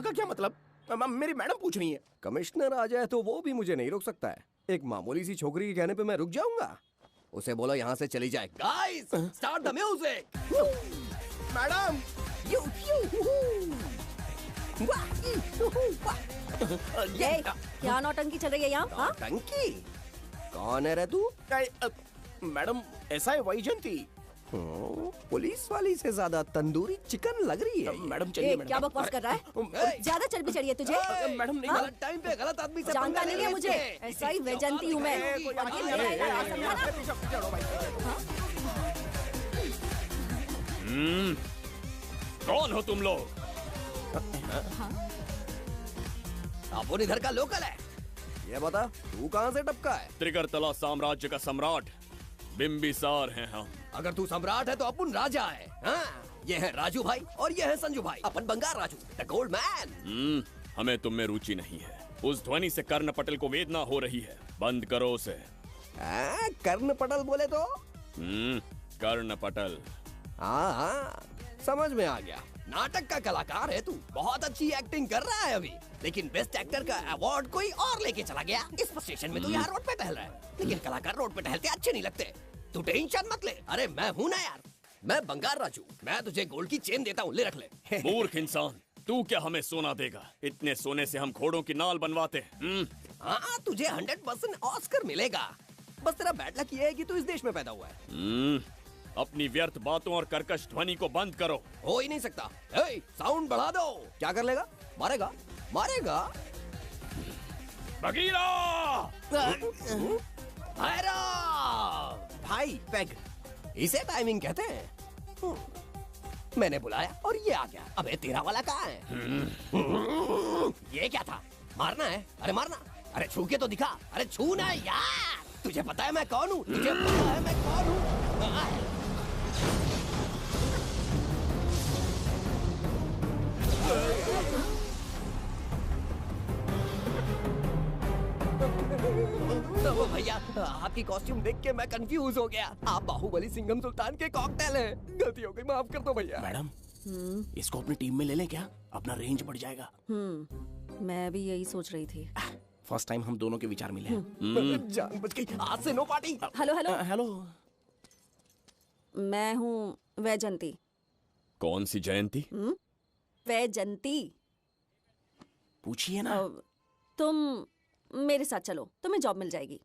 का क्या मतलब? मेरी मैडम पूछ रही है। कमिश्नर आ जाए तो वो भी मुझे नहीं रोक सकता है। एक मामूली सी छोकरी के कहने पे मैं रुक जाऊंगा? उसे बोलो यहाँ से चली जाए। Guys, start the music. Madam, ये क्या नौटंकी चल रही है यहाँ? नौटंकी? कौन है रे तू? मैडम ऐसा है वैजंती। पुलिस वाली से ज्यादा तंदूरी चिकन लग रही है। मैडम चलिए। क्या बकवास कर रहा है? ज्यादा चर्बी चढ़ी है तुझे? मैडम नहीं, गलत टाइम पे गलत आदमी से जानता नहीं है मुझे, ऐसा ही वैजंती हूँ मैं। कौन हो तुम लोग? अपन इधर का लोकल है। ये बता तू कहाँ से टपका है? त्रिगर्तला साम्राज्य का सम्राट बिंबिसार हैं हम। अगर तू सम्राट है तो अपन राजा है। हाँ? ये है राजू भाई और ये है संजू भाई, अपन बंगार राजू, द गोल्ड मैन। हमें तुम में रुचि नहीं है। उस ध्वनि से कर्ण पटेल को वेदना हो रही है, बंद करो उसे। कर्ण पटेल बोले तो? कर्ण पटेल। हाँ, समझ में आ गया। नाटक का कलाकार है तू, बहुत अच्छी एक्टिंग कर रहा है अभी, लेकिन बेस्ट एक्टर का अवार्ड कोई और लेके चला गया। इस स्टेशन में तू यहाँ रोड पे टहल रहा है, लेकिन कलाकार रोड पे टहलते अच्छे नहीं लगते। तू टेंशन मत ले। अरे मैं हूँ ना यार, मैं बंगार राजू, मैं तुझे गोल्ड की चेन देता हूँ, ले रख ले। मूर्ख इंसान, तू क्या हमें सोना देगा? इतने सोने से हम घोड़ों की नाल बनवाते हैं। हाँ, तुझे 100% ऑस्कर मिलेगा। बस तेरा बैड लक ये है कि तू इस देश में पैदा हुआ है। अपनी व्यर्थ बातों और कर्कश ध्वनि को बंद करो। हो ही नहीं सकता। साउंड बढ़ा दो। क्या कर लेगा? मारेगा? मारेगा? बगीरा! भाई पैग, इसे टाइमिंग कहते हैं। मैंने बुलाया और ये आ गया। अबे तेरा वाला कहाँ है? ये क्या था? मारना है? अरे मारना। अरे छू के तो दिखा। अरे छू ना यार। तुझे पता है मैं कौन हूँ? तुझे पता है मैं कौन हूँ? तो भैया, आपकी कॉस्ट्यूम देख के मैं कंफ्यूज हो गया। आप बाहुबली सिंघम सुल्तान के कॉकटेल हैं। गलती हो गई, माफ कर दो भैया। मैडम, इसको अपनी टीम में ले लें क्या? अपना रेंज बढ़ जाएगा। मैं भी यही सोच रही थी। फर्स्ट टाइम हम दोनों के विचार मिले। जान बच गई। आज से no party. Hello hello hello. मैं हूँ वैजंती। कौन सी जयंती? वैजंती। पूछिए ना। तुम मेरे साथ चलो, तुम्हें जॉब मिल जाएगी।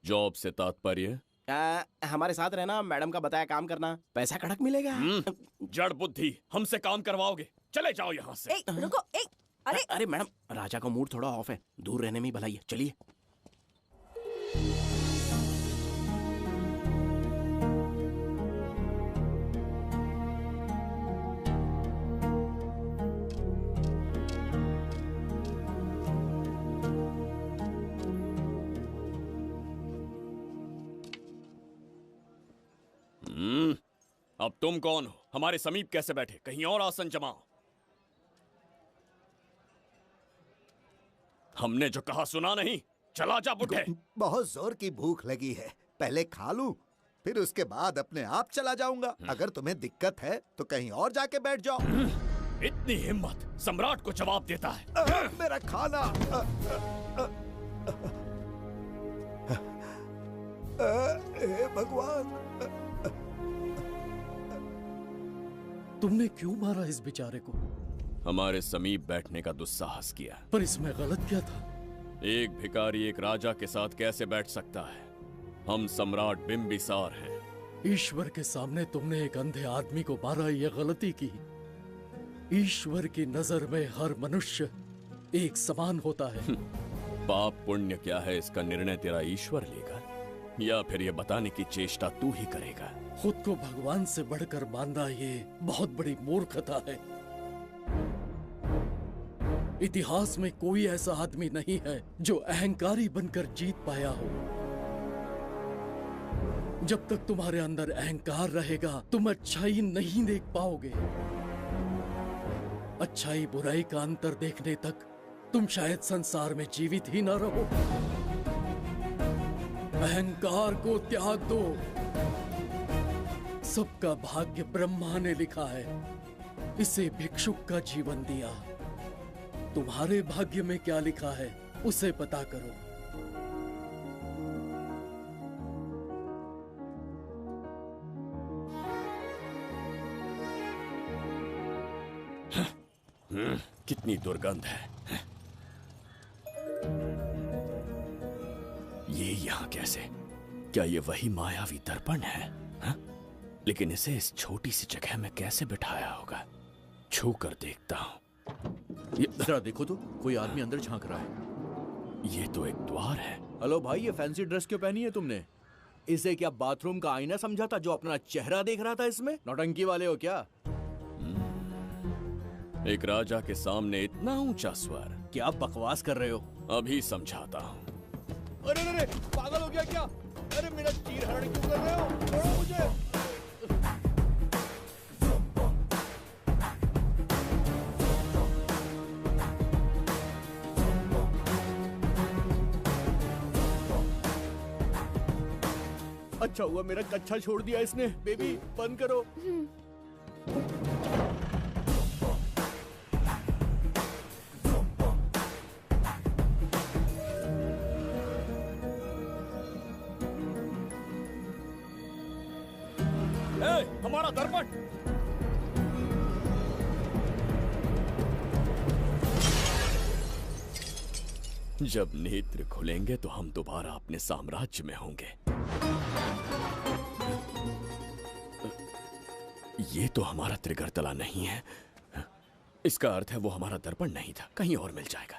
जॉब से तात्पर्य? हमारे साथ रहना, मैडम का बताया काम करना, पैसा कड़क मिलेगा। जड़ बुद्धि, हमसे काम करवाओगे? चले जाओ यहाँ से। रुको। अरे मैडम, राजा का मूड थोड़ा ऑफ है, दूर रहने में ही भलाई है। चलिए। अब तुम कौन हो? हमारे समीप कैसे बैठे? कहीं और आसन जमाओ। हमने जो कहा सुना नहीं? चला जा बुढ़े। बहुत जोर की भूख लगी है, पहले खा लूं, फिर उसके बाद अपने आप चला जाऊंगा। अगर तुम्हें दिक्कत है तो कहीं और जाके बैठ जाओ। इतनी हिम्मत, सम्राट को जवाब देता है। मेरा खाना। हे भगवान, तुमने क्यों मारा इस बेचारे को? हमारे समीप बैठने का दुस्साहस किया। पर इसमें गलत क्या था? एक भिखारी एक राजा के साथ कैसे बैठ सकता है? हम सम्राट बिंबिसार हैं। ईश्वर के सामने तुमने एक अंधे आदमी को मारा, ये गलती की। ईश्वर की नजर में हर मनुष्य एक समान होता है। पाप पुण्य क्या है, इसका निर्णय तेरा ईश्वर लेगा या फिर ये बताने की चेष्टा तू ही करेगा? खुद को भगवान से बढ़कर मानना ये बहुत बड़ी मूर्खता है। इतिहास में कोई ऐसा आदमी नहीं है जो अहंकारी बनकर जीत पाया हो। जब तक तुम्हारे अंदर अहंकार रहेगा तुम अच्छाई नहीं देख पाओगे। अच्छाई बुराई का अंतर देखने तक तुम शायद संसार में जीवित ही न रहो। अहंकार को त्याग दो। सबका भाग्य ब्रह्मा ने लिखा है, इसे भिक्षुक का जीवन दिया। तुम्हारे भाग्य में क्या लिखा है उसे पता करो। कितनी दुर्गंध है। ये यहाँ कैसे? क्या ये वही मायावी दर्पण है? हा? लेकिन इसे इस छोटी सी जगह में कैसे बिठाया होगा? छू कर देखता हूँ। जरा देखो तो, कोई आदमी अंदर झांक रहा है। ये तो एक द्वार है। हेलो भाई, ये फैंसी ड्रेस क्यों पहनी है तुमने? इसे क्या बाथरूम का आईना समझा था जो अपना चेहरा देख रहा था इसमें? नौटंकी वाले हो क्या? एक राजा के सामने इतना ऊंचा स्वर। क्या बकवास कर रहे हो? अभी समझाता हूँ। अरे अरे पागल हो गया क्या? अरे मेरा चीर हरण क्यों कर रहे हो? छोड़ो मुझे। अच्छा हुआ मेरा कच्छा छोड़ दिया इसने। बेबी बंद करो। हमारा दर्पण। जब नेत्र खुलेंगे तो हम दोबारा अपने साम्राज्य में होंगे। ये तो हमारा त्रिगर्तला नहीं है। इसका अर्थ है वो हमारा दर्पण नहीं था, कहीं और मिल जाएगा।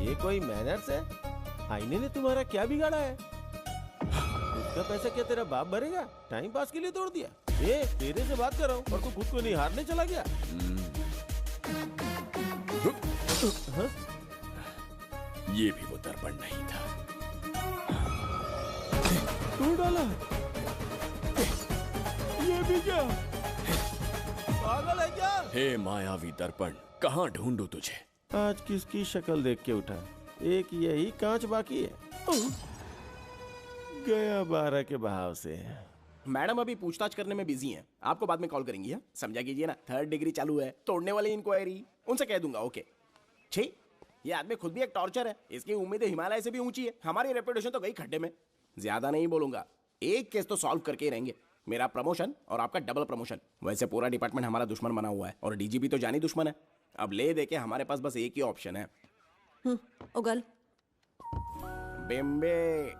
ये कोई मैनर्स है? आईने ने तुम्हारा क्या बिगाड़ा है? उसका पैसा क्या तेरा बाप भरेगा? टाइम पास के लिए तोड़ दिया। ये तेरे से बात कर रहा हूँ और तू खुद को निहारने चला गया। हाँ? ये भी वो दर्पण नहीं था। तू डाला? ये भी क्या? पागल है क्या? हे मायावी दर्पण, कहाँ ढूंढूं तुझे? आज किसकी शक्ल देख के उठा? एक यही कांच बाकी है। गया 12 के बहाव से। मैडम अभी पूछताछ करने में बिजी हैं। आपको बाद में कॉल करेंगी। है समझा कीजिए ना, 3rd डिग्री चालू है। तोड़ने वाली इंक्वायरी उनसे कह दूंगा। ओके। छी, ये आदमी खुद भी एक टॉर्चर है। इसकी उम्मीदें हिमालय से भी ऊंची है। हमारी रेपुटेशन तो गई खड्डे में। ज्यादा नहीं बोलूंगा, एक केस तो सॉल्व करके ही रहेंगे। मेरा प्रमोशन और आपका डबल प्रमोशन। वैसे पूरा डिपार्टमेंट हमारा दुश्मन बना हुआ है और डीजीपी तो जानी दुश्मन है। अब ले दे के हमारे पास बस एक ही ऑप्शन है। उगल बिम्बे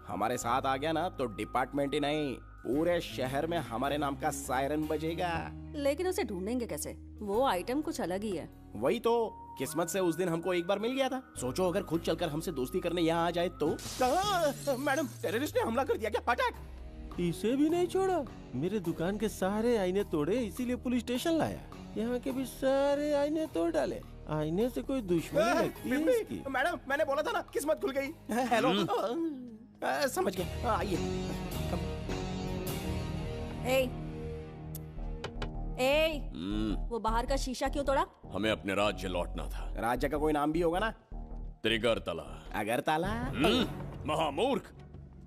हमारे साथ आ गया ना तो डिपार्टमेंट ही नहीं, पूरे शहर में हमारे नाम का सायरन बजेगा। लेकिन उसे ढूंढेंगे कैसे? वो आइटम कुछ अलग ही है। वही तो, किस्मत से उस दिन हमको एक बार मिल गया था। सोचो अगर खुद चलकर हमसे दोस्ती करने यहाँ आ जाए तो। मैडम, टेररिस्ट ने हमला कर दिया क्या? अटैक! इसे भी नहीं छोड़ा। मेरे दुकान के सारे आईने तोड़े, इसीलिए पुलिस स्टेशन लाया। यहाँ के भी सारे आईने तोड़ डाले। आईने से कोई दुश्मनी लगती है इसकी। मैडम, मैंने बोला था ना, किस्मत खुल गई। हेलो। समझ गया, आइए। वो बाहर का शीशा क्यों तोड़ा? हमें अपने राज्य लौटना था। राज्य का कोई नाम भी होगा ना? त्रिगर्तला। अगरतला? महामूर्ख,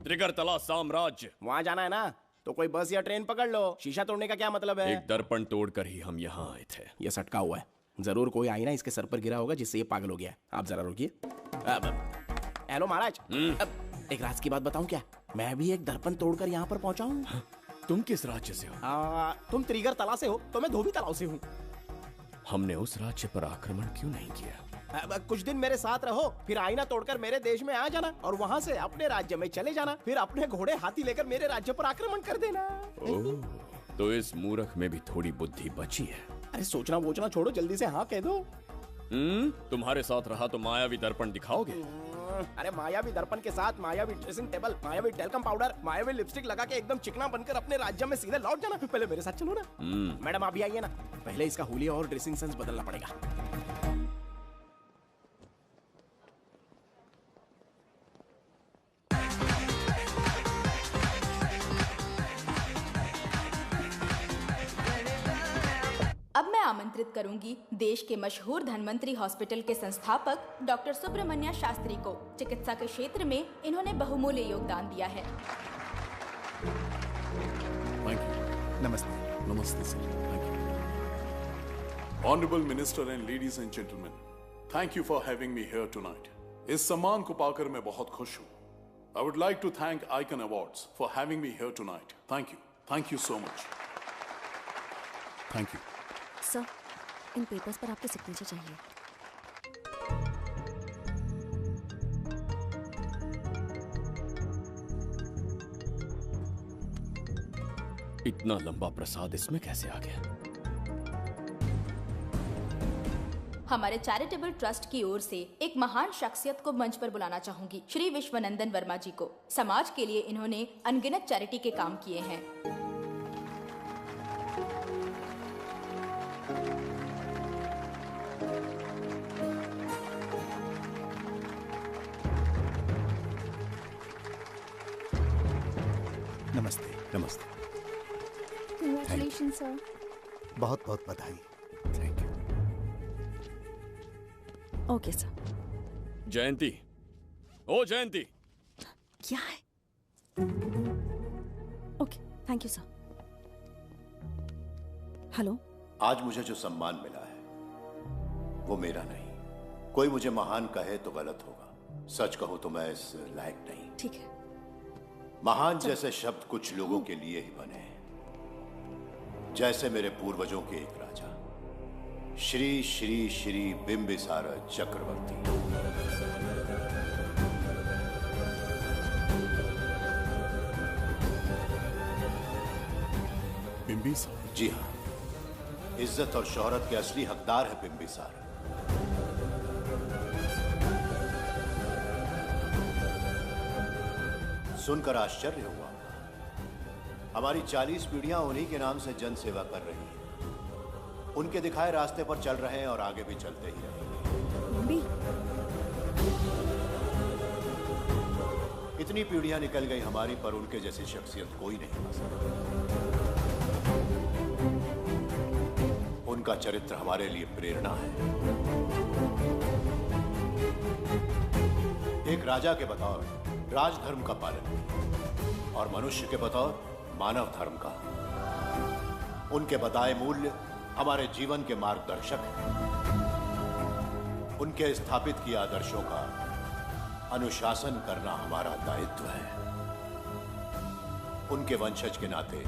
त्रिगर्तला साम्राज्य। वहाँ जाना है ना तो कोई बस या ट्रेन पकड़ लो। शीशा तोड़ने का क्या मतलब है? एक दर्पण तोड़कर ही हम यहाँ आए थे। ये सटका हुआ है, जरूर कोई आईना इसके सर पर गिरा होगा जिससे ये पागल हो गया। आप जरा रुकिए। हेलो महाराज, एक राज की बात बताऊं क्या? मैं भी एक दर्पण तोड़कर यहाँ पर पहुंचा हूँ। तुम किस राज्य से हो? तुम त्रिगर्तला से हो तो मैं धोबी तालाब से हूँ। हमने उस राज्य पर आक्रमण क्यों नहीं किया? कुछ दिन मेरे साथ रहो, फिर आईना तोड़कर मेरे देश में आ जाना और वहाँ से अपने राज्य में चले जाना। फिर अपने घोड़े हाथी लेकर मेरे राज्य पर आक्रमण कर देना। तो इस मूर्ख में भी थोड़ी बुद्धि बची है। अरे सोचना वोचना छोड़ो, जल्दी से हाँ कह दो। तुम्हारे साथ रहा तो मायावी दर्पण दिखाओगे? अरे मायावी दर्पण के साथ मायावी ड्रेसिंग टेबल, मायावी टेल्कम पाउडर, मायावी लिपस्टिक लगा के एकदम चिकना बनकर अपने राज्य में सीधे लौट जाना। पहले मेरे साथ चलो ना। मैडम आप भी आइए ना, पहले इसका हुलिया और ड्रेसिंग सेंस बदलना पड़ेगा। अब मैं आमंत्रित करूंगी देश के मशहूर धन्वंतरी हॉस्पिटल के संस्थापक डॉक्टर सुब्रमण्य शास्त्री को। चिकित्सा के क्षेत्र में इन्होंने बहुमूल्य योगदान दिया है। नमस्ते। नमस्ते sir. Thank you. Honourable minister and ladies and gentleman, thank you for having me here tonight. इस सम्मान को पाकर मैं बहुत खुश हूँ। I would like to thank icon awards for having me here tonight. Thank you so much. Thank you. Sir, इन papers पर आपके सिग्नेचर चाहिए। इतना लंबा प्रसाद इसमें कैसे आ गया? हमारे चैरिटेबल ट्रस्ट की ओर से एक महान शख्सियत को मंच पर बुलाना चाहूंगी, श्री विश्वनंदन वर्मा जी को। समाज के लिए इन्होंने अनगिनत चैरिटी के काम किए हैं। नमस्ते। नमस्ते। Congratulations, sir. बहुत बहुत बधाई। Okay sir. जयंती, ओ जयंती। क्या है? Okay, thank you sir. Hello. आज मुझे जो सम्मान मिला है वो मेरा नहीं। कोई मुझे महान कहे तो गलत होगा, सच कहूं तो मैं इस लायक नहीं। ठीक है। महान जैसे शब्द कुछ लोगों के लिए ही बने हैं, जैसे मेरे पूर्वजों के एक राजा श्री श्री श्री बिंबिसार चक्रवर्ती। बिंबिसार? जी हाँ, इज्जत और शोहरत के असली हकदार है बिंबिसार। सुनकर आश्चर्य हुआ। हमारी 40 पीढ़ियां उन्हीं के नाम से जन सेवा कर रही हैं। उनके दिखाए रास्ते पर चल रहे हैं और आगे भी चलते ही रहेंगे। इतनी पीढ़ियां निकल गई हमारी, पर उनके जैसी शख्सियत कोई नहीं पा सकता। उनका चरित्र हमारे लिए प्रेरणा है। एक राजा के बतौर राजधर्म का पालन और मनुष्य के बतौर मानव धर्म का। उनके बताए मूल्य हमारे जीवन के मार्गदर्शक हैं। उनके स्थापित किए आदर्शों का अनुशासन करना हमारा दायित्व है। उनके वंशज के नाते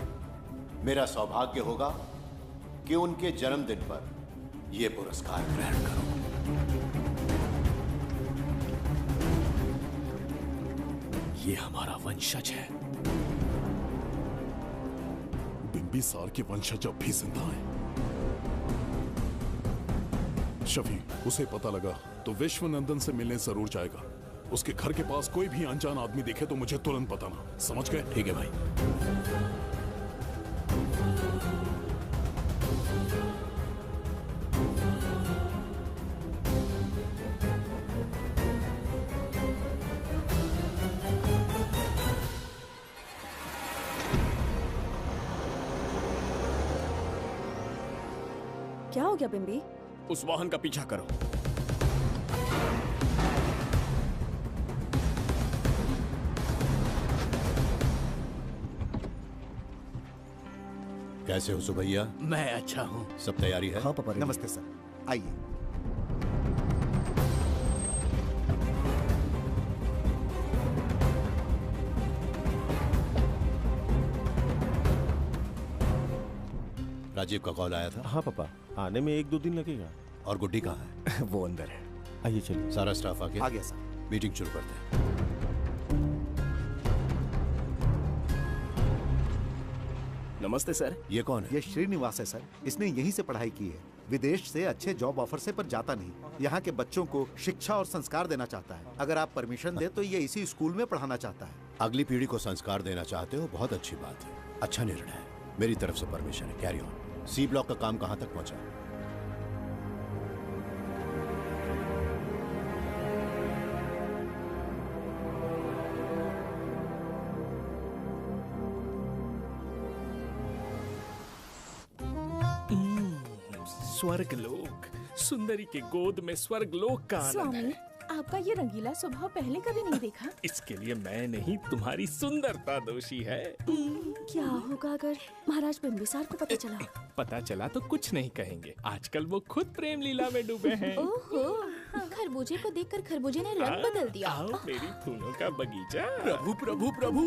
मेरा सौभाग्य होगा कि उनके जन्मदिन पर यह पुरस्कार ग्रहण करूं। ये हमारा वंशज है। बिंबिसार के वंशज अब भी जिंदा हैं। शफी, उसे पता लगा तो विश्वनंदन से मिलने जरूर जाएगा। उसके घर के पास कोई भी अनजान आदमी दिखे तो मुझे तुरंत बताना, समझ गए? ठीक है भाई। क्या हो गया बिंबी? उस वाहन का पीछा करो। कैसे हो सुभैया? मैं अच्छा हूँ। सब तैयारी है? हाँ पापा। नमस्ते सर, आइए। राजीव का कॉल आया था? हाँ पापा, आने में 1-2 दिन लगेगा। और गुड्डी कहाँ है? वो अंदर है। आइए चलिए। सारा स्टाफ आ गया? आ गया सर। मीटिंग शुरू करते हैं। नमस्ते सर। ये कौन है? ये श्रीनिवास है सर। इसने यहीं से पढ़ाई की है। विदेश से अच्छे जॉब ऑफर से पर जाता नहीं। यहाँ के बच्चों को शिक्षा और संस्कार देना चाहता है। अगर आप परमिशन दे तो ये इसी स्कूल में पढ़ाना चाहता है। अगली पीढ़ी को संस्कार देना चाहते हो, बहुत अच्छी बात है। अच्छा निर्णय है। मेरी तरफ से परमिशन है। Carry on. सी ब्लॉक का काम कहाँ तक पहुँचा? स्वर्गलोक, सुंदरी के गोद में स्वर्गलोक का आनंद स्वामी, है। आपका ये रंगीला स्वभाव पहले कभी नहीं देखा। इसके लिए मैं नहीं, तुम्हारी सुंदरता दोषी है। क्या होगा अगर महाराज बिंबिसार को पता चला? पता चला तो कुछ नहीं कहेंगे। आजकल वो खुद प्रेम लीला में डूबे हैं। ओहो, खरबूजे को देखकर खरबूजे ने रंग बदल दिया। आओ मेरी फूलों का बगीचा। प्रभु प्रभु प्रभु,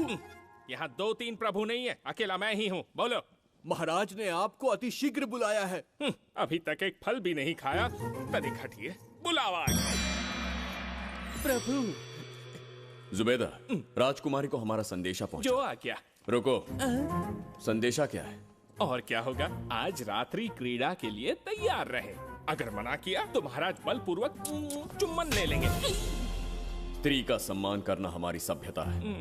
यहाँ 2-3 प्रभु नहीं है, अकेला मैं ही हूँ। बोलो। महाराज ने आपको अति शीघ्र बुलाया है। अभी तक एक फल भी नहीं खाया, तनिक हटिए, बुलावा। प्रभु, जुबेदा, राजकुमारी को हमारा संदेशा पहुंचा। जो आ गया। रुको, संदेशा क्या है? और क्या होगा, आज रात्रि क्रीड़ा के लिए तैयार रहे। अगर मना किया तो महाराज बलपूर्वक चुम्बन ले लेंगे। स्त्री का सम्मान करना हमारी सभ्यता है।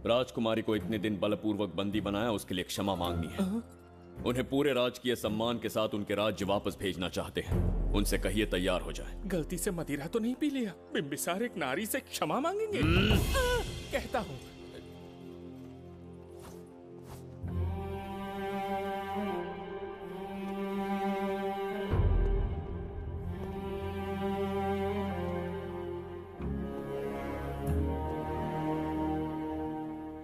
राजकुमारी को इतने दिन बलपूर्वक बंदी बनाया, उसके लिए क्षमा मांगनी है। उन्हें पूरे राजकीय सम्मान के साथ उनके राज्य वापस भेजना चाहते हैं। उनसे कहिए तैयार हो जाए। गलती से मदिरा तो नहीं पी लिया? बिंबिसार एक नारी से क्षमा मांगेंगे? कहता हूँ।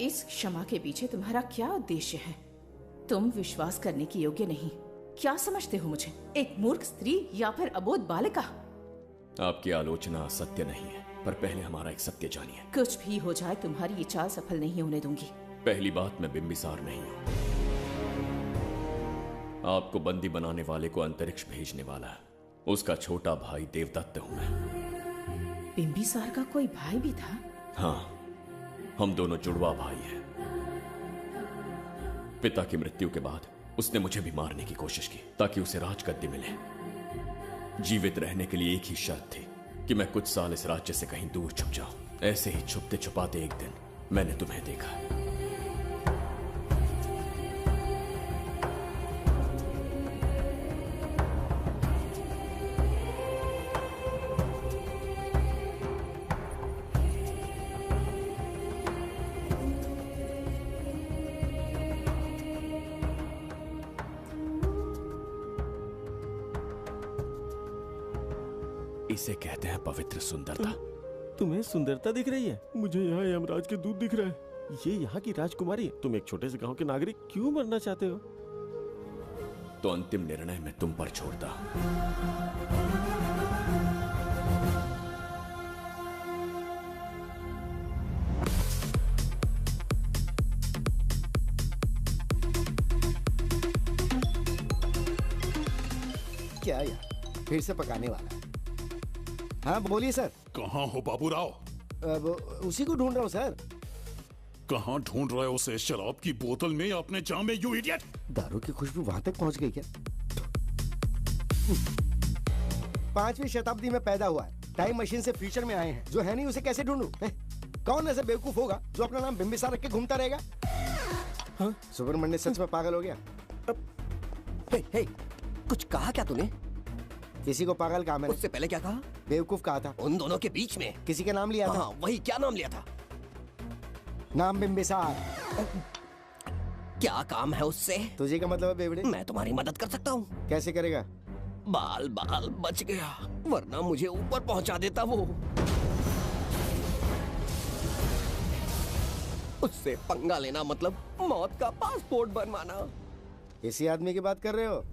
इस क्षमा के पीछे तुम्हारा क्या उद्देश्य है? तुम विश्वास करने की योग्य नहीं। क्या समझते हो मुझे, एक मूर्ख स्त्री या फिर अबोध बालिका? आपकी आलोचना सत्य नहीं है, पर पहले हमारा एक सत्य जानिए। कुछ भी हो जाए, तुम्हारी ये चाल सफल नहीं होने दूंगी। पहली बात, मैं बिंबिसार नहीं हूँ। आपको बंदी बनाने वाले को अंतरिक्ष भेजने वाला उसका छोटा भाई देवदत्त हूँ मैं। बिंबिसार का कोई भाई भी था? हाँ, हम दोनों जुड़वा भाई हैं। पिता की मृत्यु के बाद उसने मुझे भी मारने की कोशिश की ताकि उसे राजगद्दी मिले। जीवित रहने के लिए एक ही शर्त थी कि मैं कुछ साल इस राज्य से कहीं दूर छुप जाऊं। ऐसे ही छुपते छुपाते एक दिन मैंने तुम्हें देखा। इसे कहते हैं पवित्र सुंदरता। तुम्हें सुंदरता दिख रही है? मुझे यहाँ यमराज के दूध दिख रहा है। ये यहाँ की राजकुमारी है। तुम एक छोटे से गांव के नागरिक क्यों मरना चाहते हो? तो अंतिम निर्णय मैं तुम पर छोड़ता हूँ। क्या यार, फिर से पकाने वाला है? हाँ बोलिए सर। कहाँ हो बाबूराव? अब उसी को ढूंढ रहा हूँ सर। कहाँ ढूंढ रहे हो उसे? शराब की बोतल में या अपने जाम में, यू इडियट? दारू की खुशबू वहां तक पहुंच गई क्या? 5वीं शताब्दी में पैदा हुआ है, टाइम मशीन से फ्यूचर में आए हैं। जो है नहीं उसे कैसे ढूंढूं? कौन ऐसा बेवकूफ होगा जो अपना नाम बिंबिसार रख के घूमता रहेगा? हाँ? सुब्रमण्य सच में पागल हो गया। हे, कुछ कहा क्या तूने? किसी को पागल कहा मैंने। उससे पहले क्या कहा? बेवकूफ कहा था। उन दोनों के बीच में किसी का नाम लिया था। हाँ, वही, क्या नाम लिया था? नाम बिंबिसार। क्या काम है उससे? तुझे क्या मतलब है बेवड़े? मैं तुम्हारी मदद कर सकता हूँ। कैसे करेगा? बाल बाल बच गया, वरना मुझे ऊपर पहुंचा देता वो। उससे पंगा लेना मतलब मौत का पासपोर्ट बनवाना। इसी आदमी की बात कर रहे हो?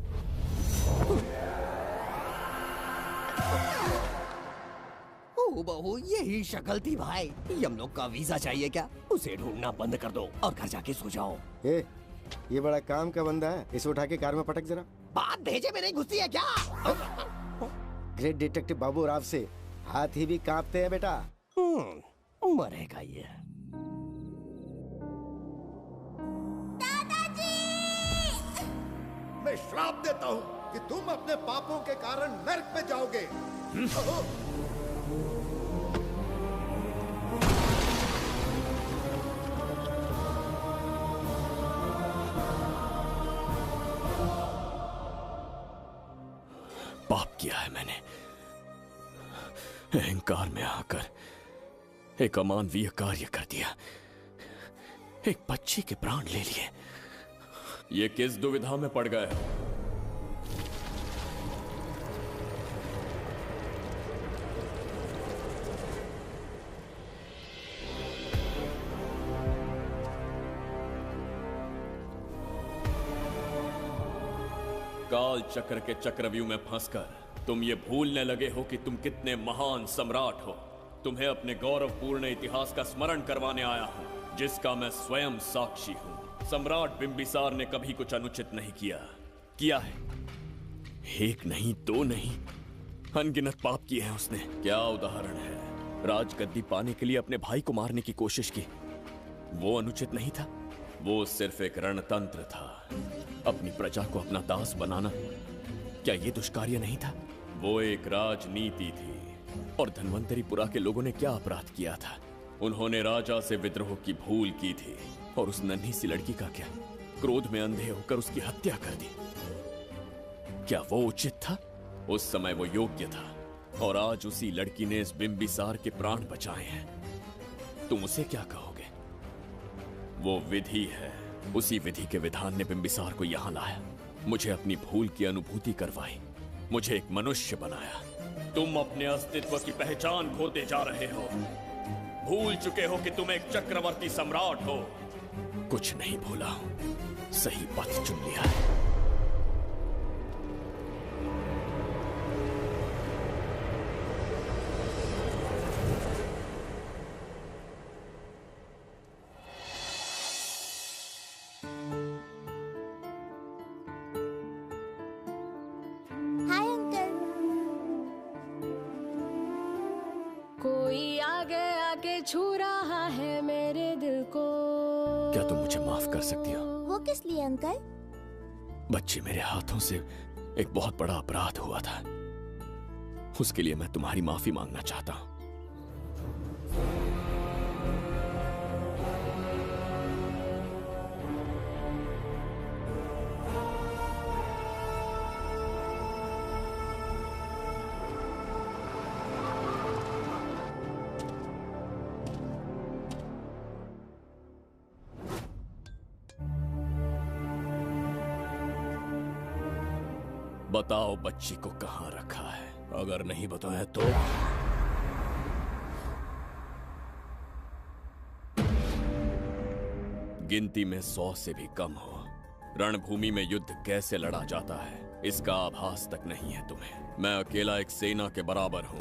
बहू, यही शक्ल थी भाई। यमलोक का वीजा चाहिए क्या? उसे ढूंढना बंद कर दो और घर जाके सो जाओ। ये बड़ा काम का बंदा है, इसे उठा के कार में पटक जरा। बात भेजे में नहीं घुसती है क्या? ग्रेट डिटेक्टिव बाबू राव से हाथी भी कांपते हैं बेटा। मरेगा ये। मैं श्राप देता हूँ कि तुम अपने पापों के कारण नर्क में जाओगे। पाप किया है मैंने। अहंकार में आकर एक अमानवीय कार्य कर दिया। एक बच्ची के प्राण ले लिए। ये किस दुविधा में पड़ गए? काल चक्र के चक्रव्यूह में फंसकर तुम ये भूलने लगे हो कि तुम कितने महान सम्राट हो। तुम्हें अपने गौरवपूर्ण इतिहास का स्मरण करवाने आया हूं, जिसका मैं स्वयं साक्षी हूं। सम्राट बिंबिसार ने कभी कुछ अनुचित नहीं किया है। एक नहीं, दो नहीं, अनगिनत पाप किए हैं उसने। क्या उदाहरण है? राजगद्दी पाने के लिए अपने भाई को मारने की कोशिश की। वो अनुचित नहीं था, वो सिर्फ एक रणतंत्र था। अपनी प्रजा को अपना दास बनाना क्या ये दुष्कार्य नहीं था? वो एक राजनीति थी। और धन्वंतरीपुरा के लोगों ने क्या अपराध किया था? उन्होंने राजा से विद्रोह की भूल की थी। और उस नन्ही सी लड़की का क्या? क्रोध में अंधे होकर उसकी हत्या कर दी। क्या वो उचित था? उस समय वो योग्य था। और आज उसी लड़की ने इस बिंबिसार के प्राण बचाए हैं। तुम उसे क्या कहोगे? वो विधि है। उसी विधि के विधान ने बिंबिसार को यहां लाया, मुझे अपनी भूल की अनुभूति करवाई, मुझे एक मनुष्य बनाया। तुम अपने अस्तित्व की पहचान खोते जा रहे हो। भूल चुके हो कि तुम एक चक्रवर्ती सम्राट हो। कुछ नहीं भूला हूं, सही पथ चुन लिया है। Hi uncle. कोई आगे आके छू रहा है मेरे दिल को। क्या तुम मुझे माफ कर सकती हो? वो किस लिए अंकल? बच्ची, मेरे हाथों से एक बहुत बड़ा अपराध हुआ था। उसके लिए मैं तुम्हारी माफी मांगना चाहता हूं। बताओ बच्ची को कहां रखा है? अगर नहीं बताया तो गिनती में 100 से भी कम हो। रणभूमि में युद्ध कैसे लड़ा जाता है इसका आभास तक नहीं है तुम्हें। मैं अकेला एक सेना के बराबर हूं।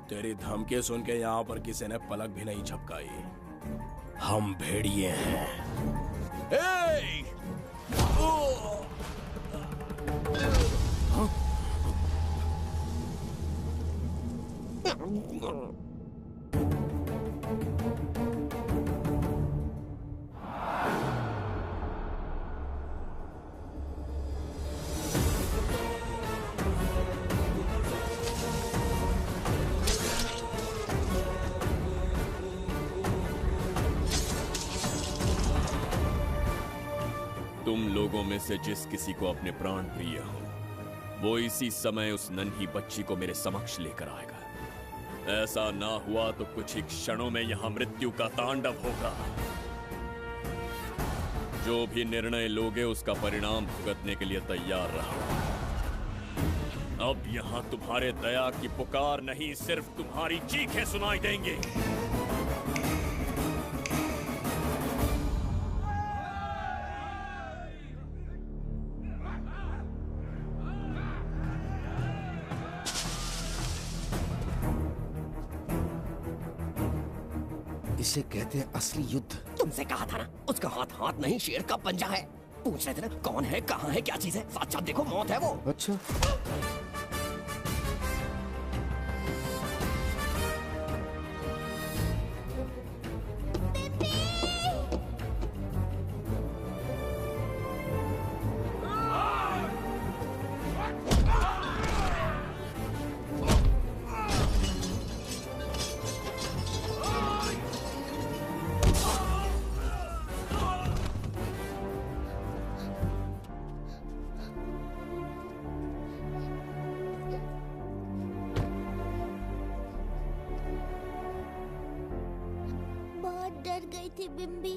तेरी धमकी सुन के यहाँ पर किसी ने पलक भी नहीं झपकाई। हम भेड़िए हैं। तुम लोगों में से जिस किसी को अपने प्राण प्रिय हो, वो इसी समय उस नन्ही बच्ची को मेरे समक्ष लेकर आएगा। ऐसा ना हुआ तो कुछ ही क्षणों में यहां मृत्यु का तांडव होगा। जो भी निर्णय लोगे उसका परिणाम भुगतने के लिए तैयार रहो। अब यहां तुम्हारे दया की पुकार नहीं, सिर्फ तुम्हारी चीखें सुनाई देंगी। इसे कहते हैं असली युद्ध। तुमसे कहा था ना, उसका हाथ हाथ नहीं शेर का पंजा है। पूछ रहे थे ना कौन है, कहाँ है, क्या चीज है? साक्षात देखो, मौत है वो। अच्छा, बहुत डर गई थी बिम्बी।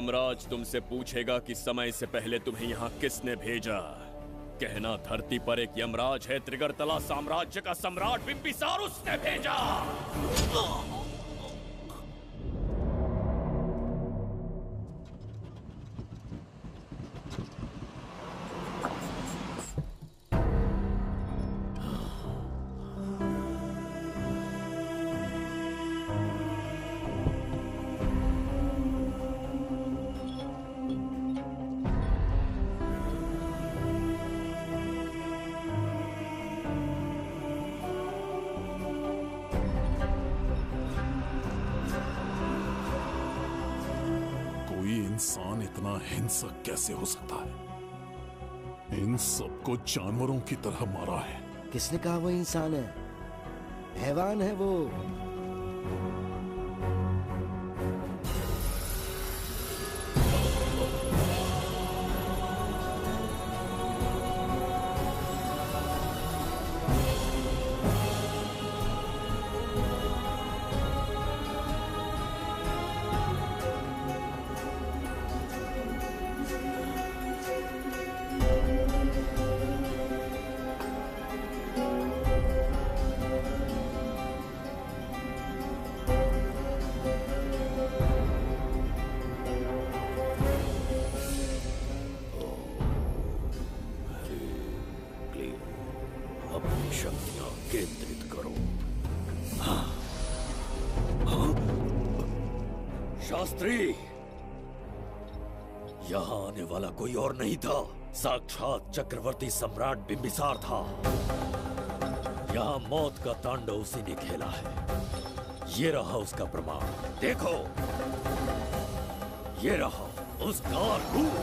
यमराज तुमसे पूछेगा कि समय से पहले तुम्हें यहाँ किसने भेजा। कहना धरती पर एक यमराज है, त्रिगर्तला साम्राज्य का सम्राट बिम्बिसार उसने भेजा। इंसान इतना हिंसक कैसे हो सकता है? इन सबको जानवरों की तरह मारा है। किसने कहा वो इंसान है? हैवान है वो। शक्तियां केंद्रित करो। शास्त्री, यहाँ आने वाला कोई और नहीं था, साक्षात चक्रवर्ती सम्राट बिम्बिसार था। यहाँ मौत का तांडव उसी ने खेला है। ये रहा उसका प्रमाण, देखो, ये रहा उसका रूप,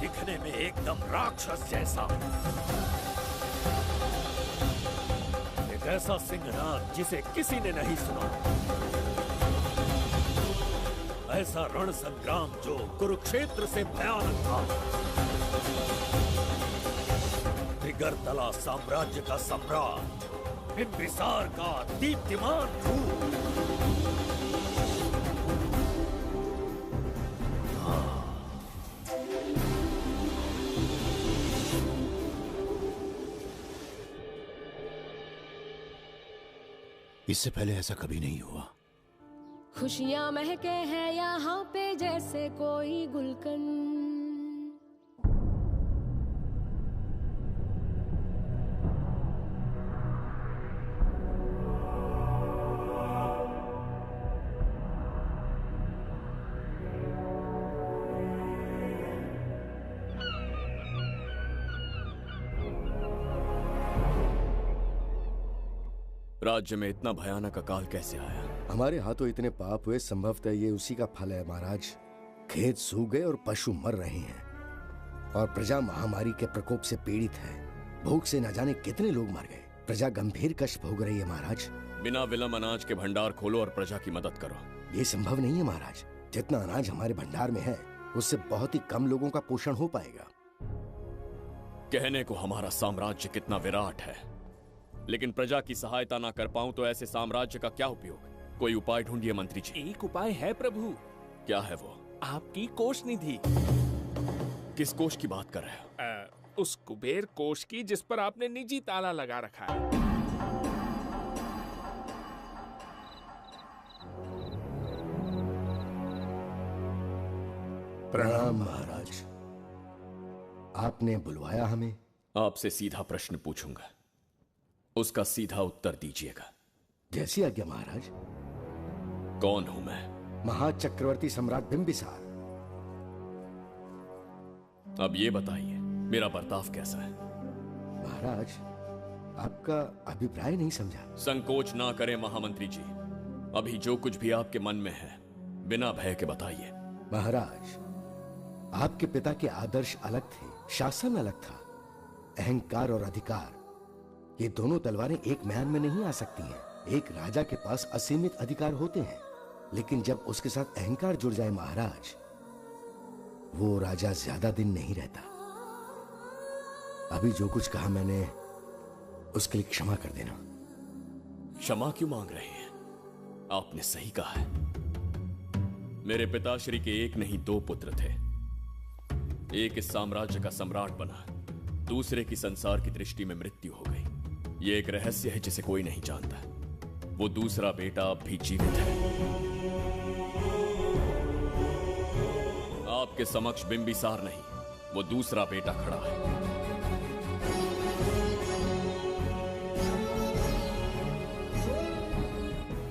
दिखने में एकदम राक्षस जैसा। एक ऐसा सिंहनाद जिसे किसी ने नहीं सुना, ऐसा रण संग्राम जो कुरुक्षेत्र से भयानक था। त्रिगर्तला साम्राज्य का सम्राट बिम्बिसार का दीप्तिमान रूप। इससे पहले ऐसा कभी नहीं हुआ। खुशियाँ महके हैं यहाँ पे जैसे कोई गुलकंद। राज्य में इतना भयानक अकाल कैसे आया? हमारे हाथों इतने पाप हुए, संभवतः ये उसी का फल है महाराज। खेत सूख गए और पशु मर रहे हैं और प्रजा महामारी के प्रकोप से पीड़ित है। भूख से न जाने कितने लोग मर गए। प्रजा गंभीर कष्ट भोग रही है महाराज। बिना विलंब अनाज के भंडार खोलो और प्रजा की मदद करो। ये संभव नहीं है महाराज। जितना अनाज हमारे भंडार में है उससे बहुत ही कम लोगों का पोषण हो पाएगा। कहने को हमारा साम्राज्य कितना विराट है, लेकिन प्रजा की सहायता ना कर पाऊं तो ऐसे साम्राज्य का क्या उपयोग? कोई उपाय ढूंढिए मंत्री जी। एक उपाय है प्रभु। क्या है वो? आपकी कोष निधि। किस कोष की बात कर रहे हो? उस कुबेर कोष की जिस पर आपने निजी ताला लगा रखा है। प्रणाम महाराज। आपने बुलवाया हमें? आपसे सीधा प्रश्न पूछूंगा, उसका सीधा उत्तर दीजिएगा। जैसी आज्ञा महाराज। कौन हूं मैं? महाचक्रवर्ती सम्राट बिम्बिसार। अब ये बताइए, मेरा बर्ताव कैसा है? महाराज, आपका अभिप्राय नहीं समझा। संकोच ना करें महामंत्री जी। अभी जो कुछ भी आपके मन में है बिना भय के बताइए। महाराज, आपके पिता के आदर्श अलग थे, शासन अलग था। अहंकार और अधिकार, ये दोनों तलवारें एक म्यान में नहीं आ सकती हैं। एक राजा के पास असीमित अधिकार होते हैं, लेकिन जब उसके साथ अहंकार जुड़ जाए महाराज, वो राजा ज्यादा दिन नहीं रहता। अभी जो कुछ कहा मैंने, उसके लिए क्षमा कर देना। क्षमा क्यों मांग रहे हैं? आपने सही कहा है। मेरे पिताश्री के एक नहीं 2 पुत्र थे। एक इस साम्राज्य का सम्राट बना, दूसरे की संसार की दृष्टि में मृत्यु हो गई। ये एक रहस्य है जिसे कोई नहीं जानता। वो दूसरा बेटा अब भी जीवित है। आपके समक्ष बिंबिसार नहीं, वो दूसरा बेटा खड़ा है।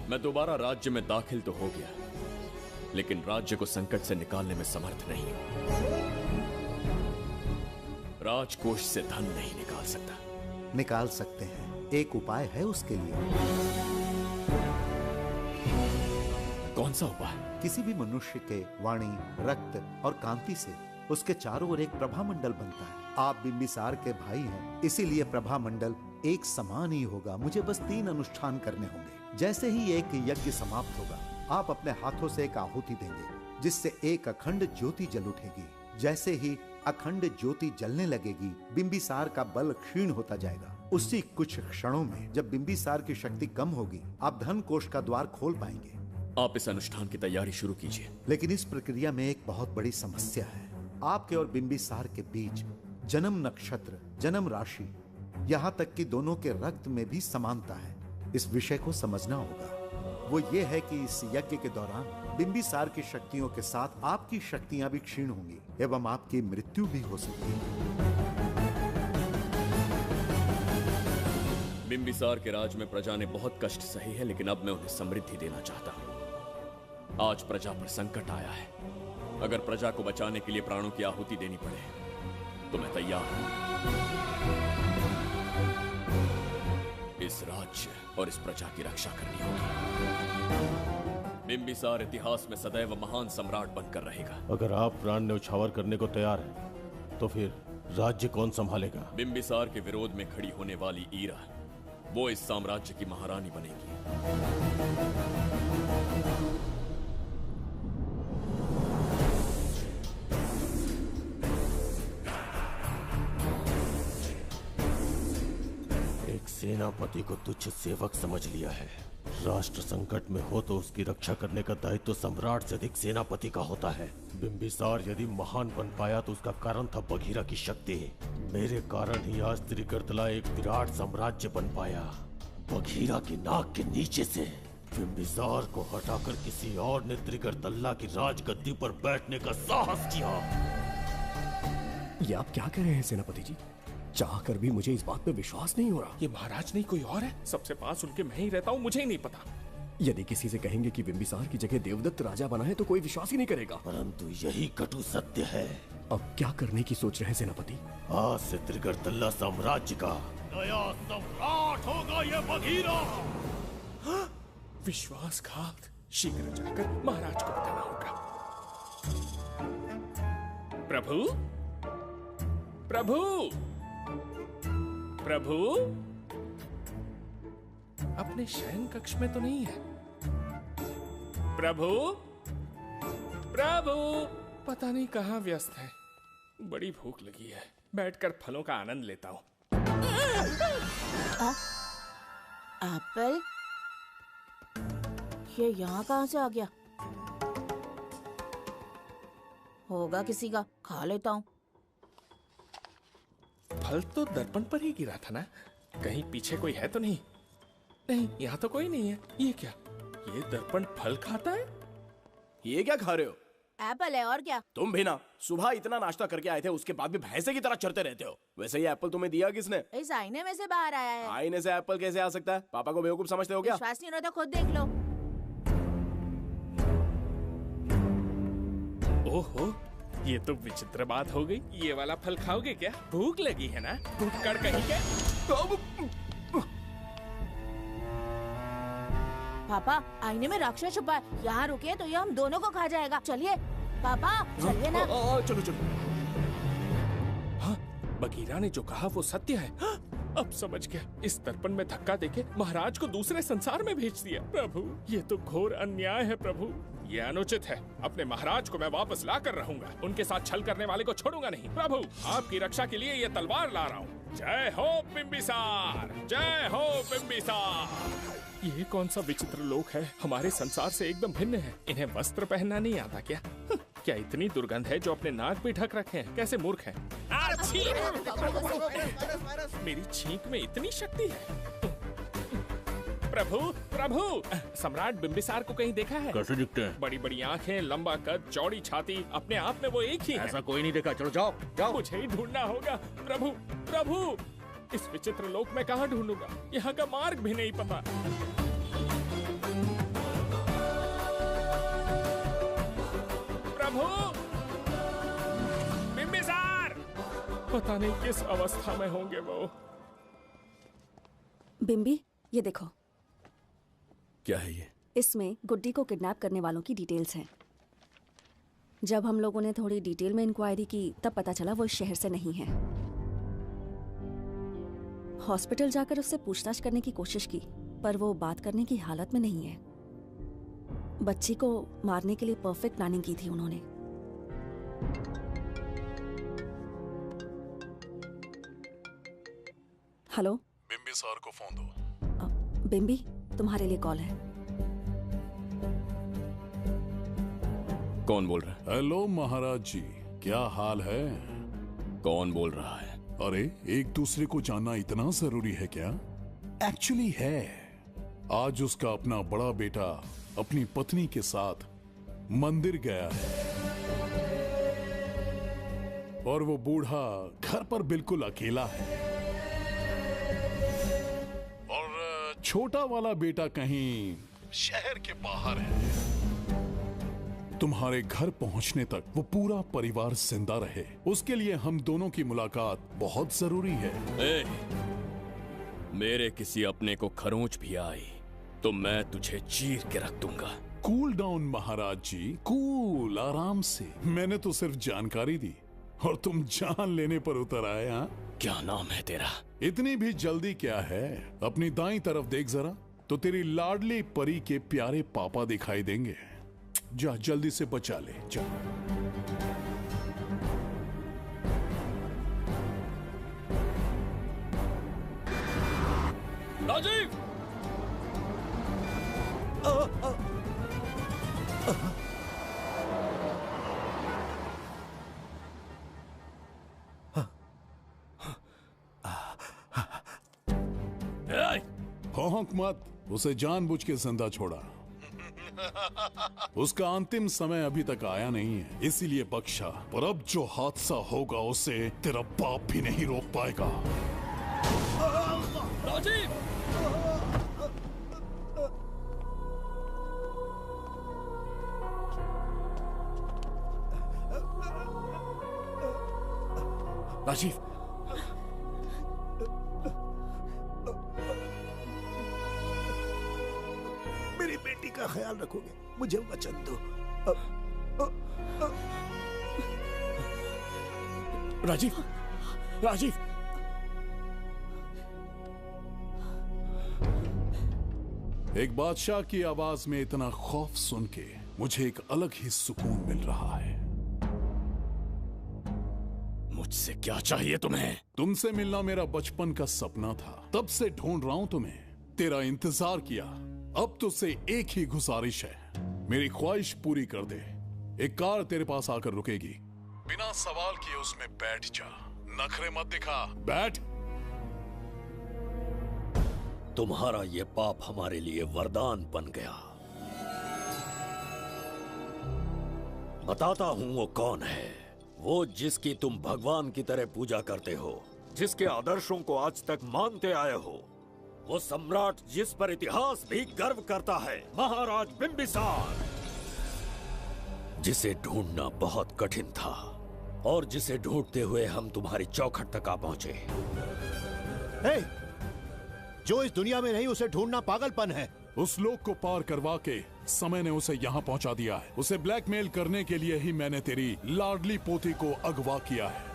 मैं दोबारा राज्य में दाखिल तो हो गया, लेकिन राज्य को संकट से निकालने में समर्थ नहीं हूं। राजकोष से धन नहीं निकाल सकता। निकाल सकते हैं, एक उपाय है उसके लिए। कौन सा उपाय? किसी भी मनुष्य के वाणी, रक्त और कांति से उसके चारों ओर एक प्रभामंडल बनता है। आप बिंबिसार के भाई हैं, इसीलिए प्रभामंडल एक समान ही होगा। मुझे बस 3 अनुष्ठान करने होंगे। जैसे ही एक यज्ञ समाप्त होगा, आप अपने हाथों से एक आहुति देंगे, जिससे एक अखंड ज्योति जल उठेगी। जैसे ही अखंड ज्योति जलने लगेगी, बिंबिसार का बल क्षीण होता जाएगा। उसी कुछ क्षणों में जब बिंबिसार की शक्ति कम होगी, आप धन कोष का द्वार खोल पाएंगे। आप इस अनुष्ठान की तैयारी शुरू कीजिए। लेकिन इस प्रक्रिया में एक बहुत बड़ी समस्या है। आपके और बिंबिसार के बीच जन्म नक्षत्र, जन्म राशि, यहाँ तक कि दोनों के रक्त में भी समानता है। इस विषय को समझना होगा। वो ये है कि इस यज्ञ के दौरान बिंबिसार की शक्तियों के साथ आपकी शक्तियां भी क्षीण होंगी एवं आपकी मृत्यु भी हो सकती है। बिंबिसार के राज में प्रजा ने बहुत कष्ट सहे हैं, लेकिन अब मैं उन्हें समृद्धि देना चाहता हूँ। आज प्रजा पर संकट आया है। अगर प्रजा को बचाने के लिए प्राणों की आहुति देनी पड़े तो मैं तैयार हूं। इस राज्य और इस प्रजा की रक्षा करनी होगी। बिंबिसार इतिहास में सदैव महान सम्राट बनकर रहेगा। अगर आप प्राण न्यौछावर करने को तैयार हैं, तो फिर राज्य कौन संभालेगा? बिंबिसार के विरोध में खड़ी होने वाली ईरा, वो इस साम्राज्य की महारानी बनेगी। सेनापति को तुच्छ सेवक समझ लिया है। राष्ट्र संकट में हो तो उसकी रक्षा करने का दायित्व तो सम्राट से अधिक सेनापति का होता है। बिंबिसार यदि महान बन पाया तो उसका कारण था बघीरा की शक्ति। मेरे कारण ही आज त्रिगर्तला एक विराट साम्राज्य बन पाया। बघीरा की नाक के नीचे से बिंबिसार को हटाकर किसी और ने त्रिगर्तला की राजगद्दी पर बैठने का साहस किया। ये आप क्या कह रहे हैं सेनापति जी? चाह कर भी मुझे इस बात पे विश्वास नहीं हो रहा। ये महाराज नहीं कोई और है। सबसे पास उनके मैं ही रहता हूँ, मुझे ही नहीं पता। यदि किसी से कहेंगे कि बिंबिसार की जगह देवदत्त राजा बना है तो कोई विश्वास ही नहीं करेगा। परंतु यही कटु सत्य है। अब क्या करने की सोच रहे हैं सेनापति? आज से त्रिगर्तला साम्राज्य का नया सम्राट होगा ये बघीरा। विश्वासघात। शीघ्र जाकर महाराज को बताना होगा। प्रभु, प्रभु, प्रभु, अपने शयन कक्ष में तो नहीं है। प्रभु, प्रभु, पता नहीं कहाँ व्यस्त है। बड़ी भूख लगी है, बैठकर फलों का आनंद लेता हूँ। एप्पल? ये यहाँ कहाँ से आ गया? होगा किसी का, खा लेता हूँ। फल तो दर्पण पर ही गिरा था ना? कहीं पीछे कोई है तो नहीं? नहीं, यहाँ तो कोई नहीं है। ये क्या? ये दर्पण फल खाता है? ये क्या खा रहे हो? एप्पल है और क्या? तुम भी ना सुबह इतना नाश्ता करके आए थे, उसके बाद भी भैंसे की तरह चरते रहते हो। वैसे ये एप्पल तुम्हें दिया किसने? इस आईने में से बाहर आया है। आईने से एप्पल कैसे आ सकता है? पापा को बेवकूफ समझते हो क्या? विश्वास नहीं हो रहा तो खुद देख लो। ओहो, ये तो विचित्र बात हो गई। ये वाला फल खाओगे क्या? भूख लगी है ना? भूख कहीं के? पापा, आईने में राक्षस छुपा है। यहाँ रुके तो ये हम दोनों को खा जाएगा। चलिए पापा, चलिए ना। चलो चलो। हाँ, बघीरा ने जो कहा वो सत्य है। हाँ, अब समझ गया। इस दर्पण में धक्का देके महाराज को दूसरे संसार में भेज दिया। प्रभु, ये तो घोर अन्याय है। प्रभु, ये अनुचित है। अपने महाराज को मैं वापस ला कर रहूंगा। उनके साथ छल करने वाले को छोड़ूंगा नहीं। प्रभु, आपकी रक्षा के लिए ये तलवार ला रहा हूँ। जय हो बिम्बिसार, जय हो बिम्बिसार। ये कौन सा विचित्र लोक है, हमारे संसार से एकदम भिन्न है। इन्हें वस्त्र पहनना नहीं आता क्या? क्या इतनी दुर्गंध है जो अपने नाक भी ढक रखे हैं? कैसे मूर्ख हैं। मेरी छींक में इतनी शक्ति है। प्रभु, प्रभु, सम्राट बिम्बिसार को कहीं देखा है? कैसे दिखते हैं? बड़ी बड़ी आंखें, लंबा कद, चौड़ी छाती, अपने आप में वो एक ही है। ऐसा कोई नहीं देखा। चलो जाओ जाओ। मुझे ही ढूंढना होगा। प्रभु, प्रभु, इस विचित्र लोक में कहाँ ढूंढूंगा? यहाँ का मार्ग भी नहीं पता। प्रभु, बिम्बिसार, पता नहीं किस अवस्था में होंगे वो। बिम्बी, ये देखो। क्या है ये? इसमें गुड्डी को किडनैप करने वालों की डिटेल्स हैं। जब हम लोगों ने थोड़ी डिटेल में इंक्वायरी की तब पता चला वो इस शहर से नहीं है। हॉस्पिटल जाकर उससे पूछताछ करने की कोशिश की पर वो बात करने की हालत में नहीं है। बच्ची को मारने के लिए परफेक्ट प्लानिंग की थी उन्होंने। हेलो, बिम्बिसार को फोन दो। बिम्बी, तुम्हारे लिए कॉल है। कौन बोल रहा है? हेलो महाराज जी, क्या हाल है? कौन बोल रहा है? अरे, एक दूसरे को जानना इतना जरूरी है क्या? एक्चुअली है। आज उसका अपना बड़ा बेटा अपनी पत्नी के साथ मंदिर गया है और वो बूढ़ा घर पर बिल्कुल अकेला है और छोटा वाला बेटा कहीं शहर के बाहर है। तुम्हारे घर पहुंचने तक वो पूरा परिवार जिंदा रहे, उसके लिए हम दोनों की मुलाकात बहुत जरूरी है। मेरे किसी अपने को खरोंच भी आई तो मैं तुझे चीर के रख दूंगा। कूल डाउन महाराज जी, कूल, आराम से। मैंने तो सिर्फ जानकारी दी और तुम जान लेने पर उतर आए। हाँ, क्या नाम है तेरा? इतनी भी जल्दी क्या है? अपनी दाईं तरफ देख जरा तो तेरी लाडली परी के प्यारे पापा दिखाई देंगे। जा, जल्दी से बचा ले, जा। राजीव! भौंक मत, उसे जानबूझ के जिंदा छोड़ा। उसका अंतिम समय अभी तक आया नहीं है, इसीलिए बख्शा। पर अब जो हादसा होगा उसे तेरा बाप भी नहीं रोक पाएगा। राजीव! राजीव, मेरी बेटी का ख्याल रखोगे? मुझे वचन दो। राजीव, राजीव! एक बादशाह की आवाज में इतना खौफ सुन के मुझे एक अलग ही सुकून मिल रहा है। मुझसे क्या चाहिए तुम्हें? तुमसे मिलना मेरा बचपन का सपना था, तब से ढूंढ रहा हूं तुम्हें, तेरा इंतजार किया। अब तुझसे एक ही गुजारिश है, मेरी ख्वाहिश पूरी कर दे। एक कार तेरे पास आकर रुकेगी, बिना सवाल किए उसमें बैठ जा, नखरे मत दिखा, बैठ। तुम्हारा ये पाप हमारे लिए वरदान बन गया। बताता हूं वो कौन है। वो जिसकी तुम भगवान की तरह पूजा करते हो, जिसके आदर्शों को आज तक मानते आए हो, वो सम्राट जिस पर इतिहास भी गर्व करता है, महाराज बिम्बिसार, जिसे ढूंढना बहुत कठिन था और जिसे ढूंढते हुए हम तुम्हारी चौखट तक आ पहुंचे। जो इस दुनिया में नहीं उसे ढूंढना पागलपन है। उस लोक को पार करवा के समय ने उसे यहाँ पहुंचा दिया है। उसे ब्लैकमेल करने के लिए ही मैंने तेरी लाडली पोती को अगवा किया है।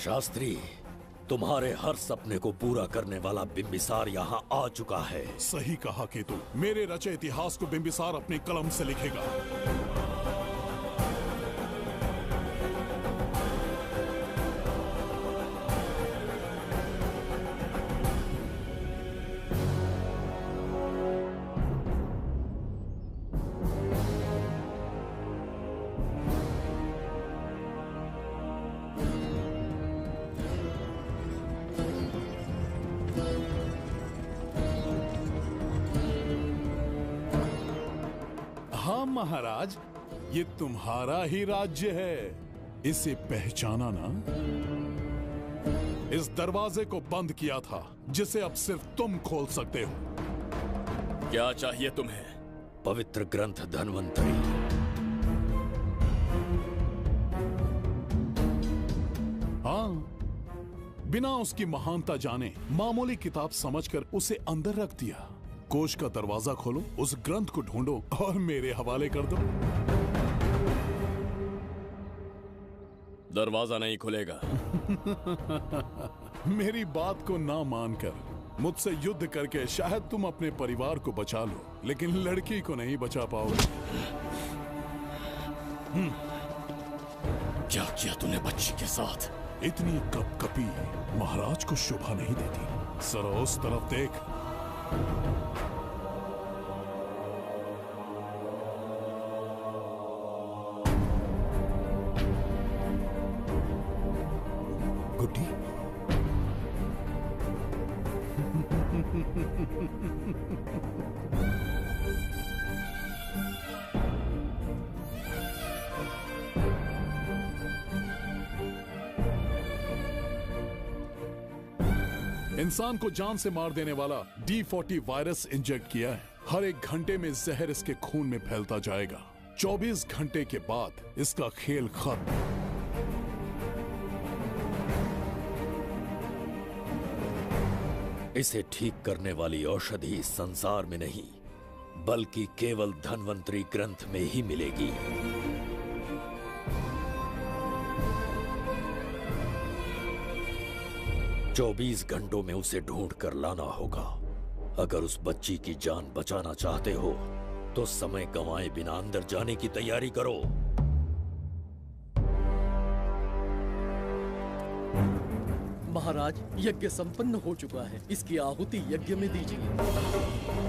शास्त्री, तुम्हारे हर सपने को पूरा करने वाला बिंबिसार यहाँ आ चुका है। सही कहा केतु। मेरे रचे इतिहास को बिंबिसार अपनी कलम से लिखेगा। हाँ महाराज, ये तुम्हारा ही राज्य है, इसे पहचाना ना? इस दरवाजे को बंद किया था जिसे अब सिर्फ तुम खोल सकते हो। क्या चाहिए तुम्हें? पवित्र ग्रंथ धन्वंतरी। हाँ, बिना उसकी महानता जाने मामूली किताब समझकर उसे अंदर रख दिया। कोष का दरवाजा खोलो, उस ग्रंथ को ढूंढो और मेरे हवाले कर दो। दरवाजा नहीं खुलेगा। मेरी बात को ना मानकर मुझसे युद्ध करके शायद तुम अपने परिवार को बचा लो, लेकिन लड़की को नहीं बचा पाओगे। क्या किया तूने बच्ची के साथ? इतनी कपकपी महाराज को शोभा नहीं देती। जरा उस तरफ देख। गुड्डी, इंसान को जान से मार देने वाला D40 वायरस इंजेक्ट किया है। हर एक घंटे में जहर इसके खून में फैलता जाएगा। 24 घंटे के बाद इसका खेल खत्म। इसे ठीक करने वाली औषधि संसार में नहीं, बल्कि केवल धन्वंतरी ग्रंथ में ही मिलेगी। चौबीस घंटों में उसे ढूंढ कर लाना होगा। अगर उस बच्ची की जान बचाना चाहते हो तो समय गंवाए बिना अंदर जाने की तैयारी करो। महाराज, यज्ञ संपन्न हो चुका है, इसकी आहुति यज्ञ में दीजिए।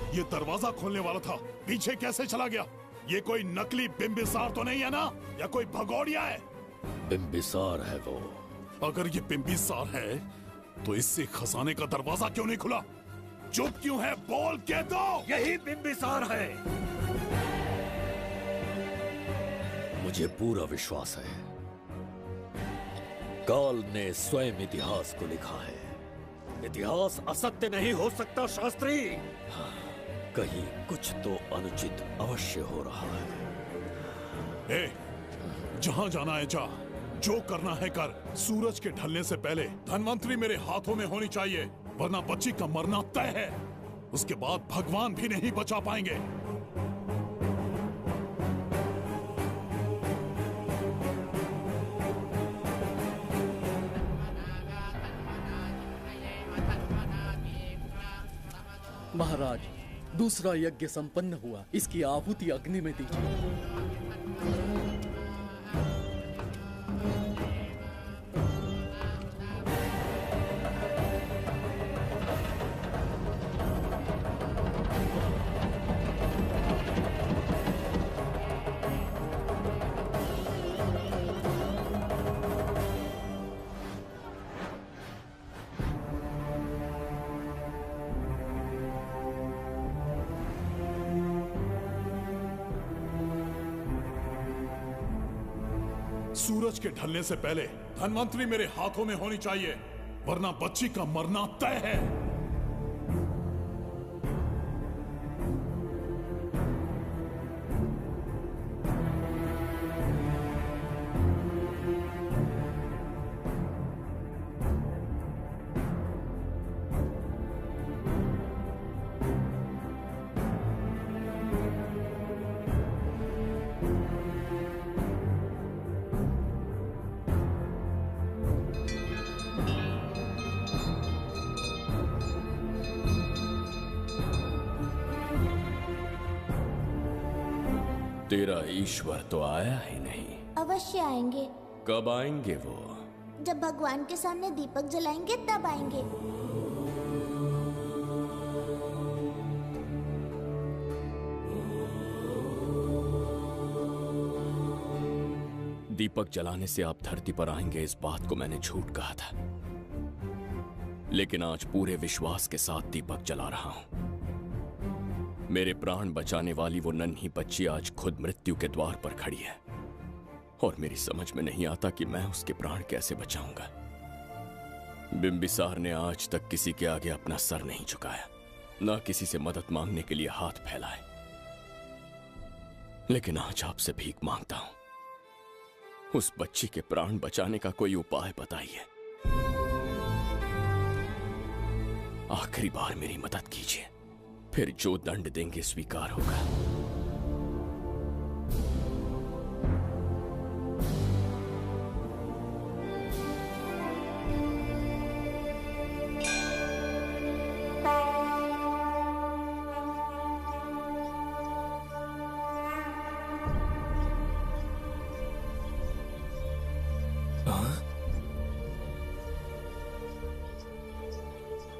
ये दरवाजा खोलने वाला था, पीछे कैसे चला गया? ये कोई नकली बिंबिसार तो नहीं है ना, या कोई भगोड़िया है? बिंबिसार है वो। अगर ये बिंबिसार है तो इससे खजाने का दरवाजा क्यों नहीं खुला? चुप क्यों है? बोल के दो। यही बिंबिसार है। मुझे पूरा विश्वास है, काल ने स्वयं इतिहास को लिखा है। इतिहास असत्य नहीं हो सकता शास्त्री। हाँ, कहीं कुछ तो अनुचित अवश्य हो रहा है। ए, जहां जाना है जा, जो करना है कर। सूरज के ढलने से पहले धन्वंतरी मेरे हाथों में होनी चाहिए, वरना बच्ची का मरना तय है। उसके बाद भगवान भी नहीं बचा पाएंगे। महाराज, दूसरा यज्ञ संपन्न हुआ, इसकी आहुति अग्नि में दीजिए। सूरज के ढलने से पहले धनवंतरी मेरे हाथों में होनी चाहिए, वरना बच्ची का मरना तय है। तेरा ईश्वर तो आया ही नहीं। अवश्य आएंगे। कब आएंगे वो? जब भगवान के सामने दीपक जलाएंगे तब आएंगे। दीपक जलाने से आप धरती पर आएंगे, इस बात को मैंने झूठ कहा था, लेकिन आज पूरे विश्वास के साथ दीपक जला रहा हूं। मेरे प्राण बचाने वाली वो नन्ही बच्ची आज खुद मृत्यु के द्वार पर खड़ी है और मेरी समझ में नहीं आता कि मैं उसके प्राण कैसे बचाऊंगा। बिंबिसार ने आज तक किसी के आगे अपना सर नहीं झुकाया, ना किसी से मदद मांगने के लिए हाथ फैलाए, लेकिन आज आपसे भीख मांगता हूं। उस बच्ची के प्राण बचाने का कोई उपाय बताइए। आखिरी बार मेरी मदद कीजिए, फिर जो दंड देंगे स्वीकार होगा।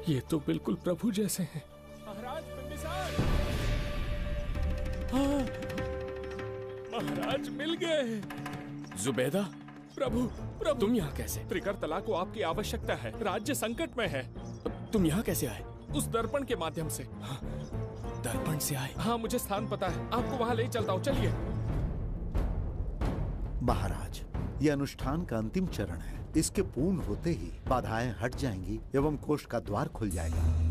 ये तो बिल्कुल प्रभु जैसे हैं। महाराज बिंबिसार! हाँ, महाराज मिल गए। जुबैदा, प्रभु, प्रभु तुम यहाँ कैसे? त्रिकर्तला को आपकी आवश्यकता है, राज्य संकट में है। तुम यहाँ कैसे आए? उस दर्पण के माध्यम से। हाँ, दर्पण से आए? हाँ, मुझे स्थान पता है, आपको वहाँ ले चलता हूँ, चलिए। महाराज, ये अनुष्ठान का अंतिम चरण है। इसके पूर्ण होते ही बाधाएं हट जाएंगी एवं कोष का द्वार खुल जाएगा।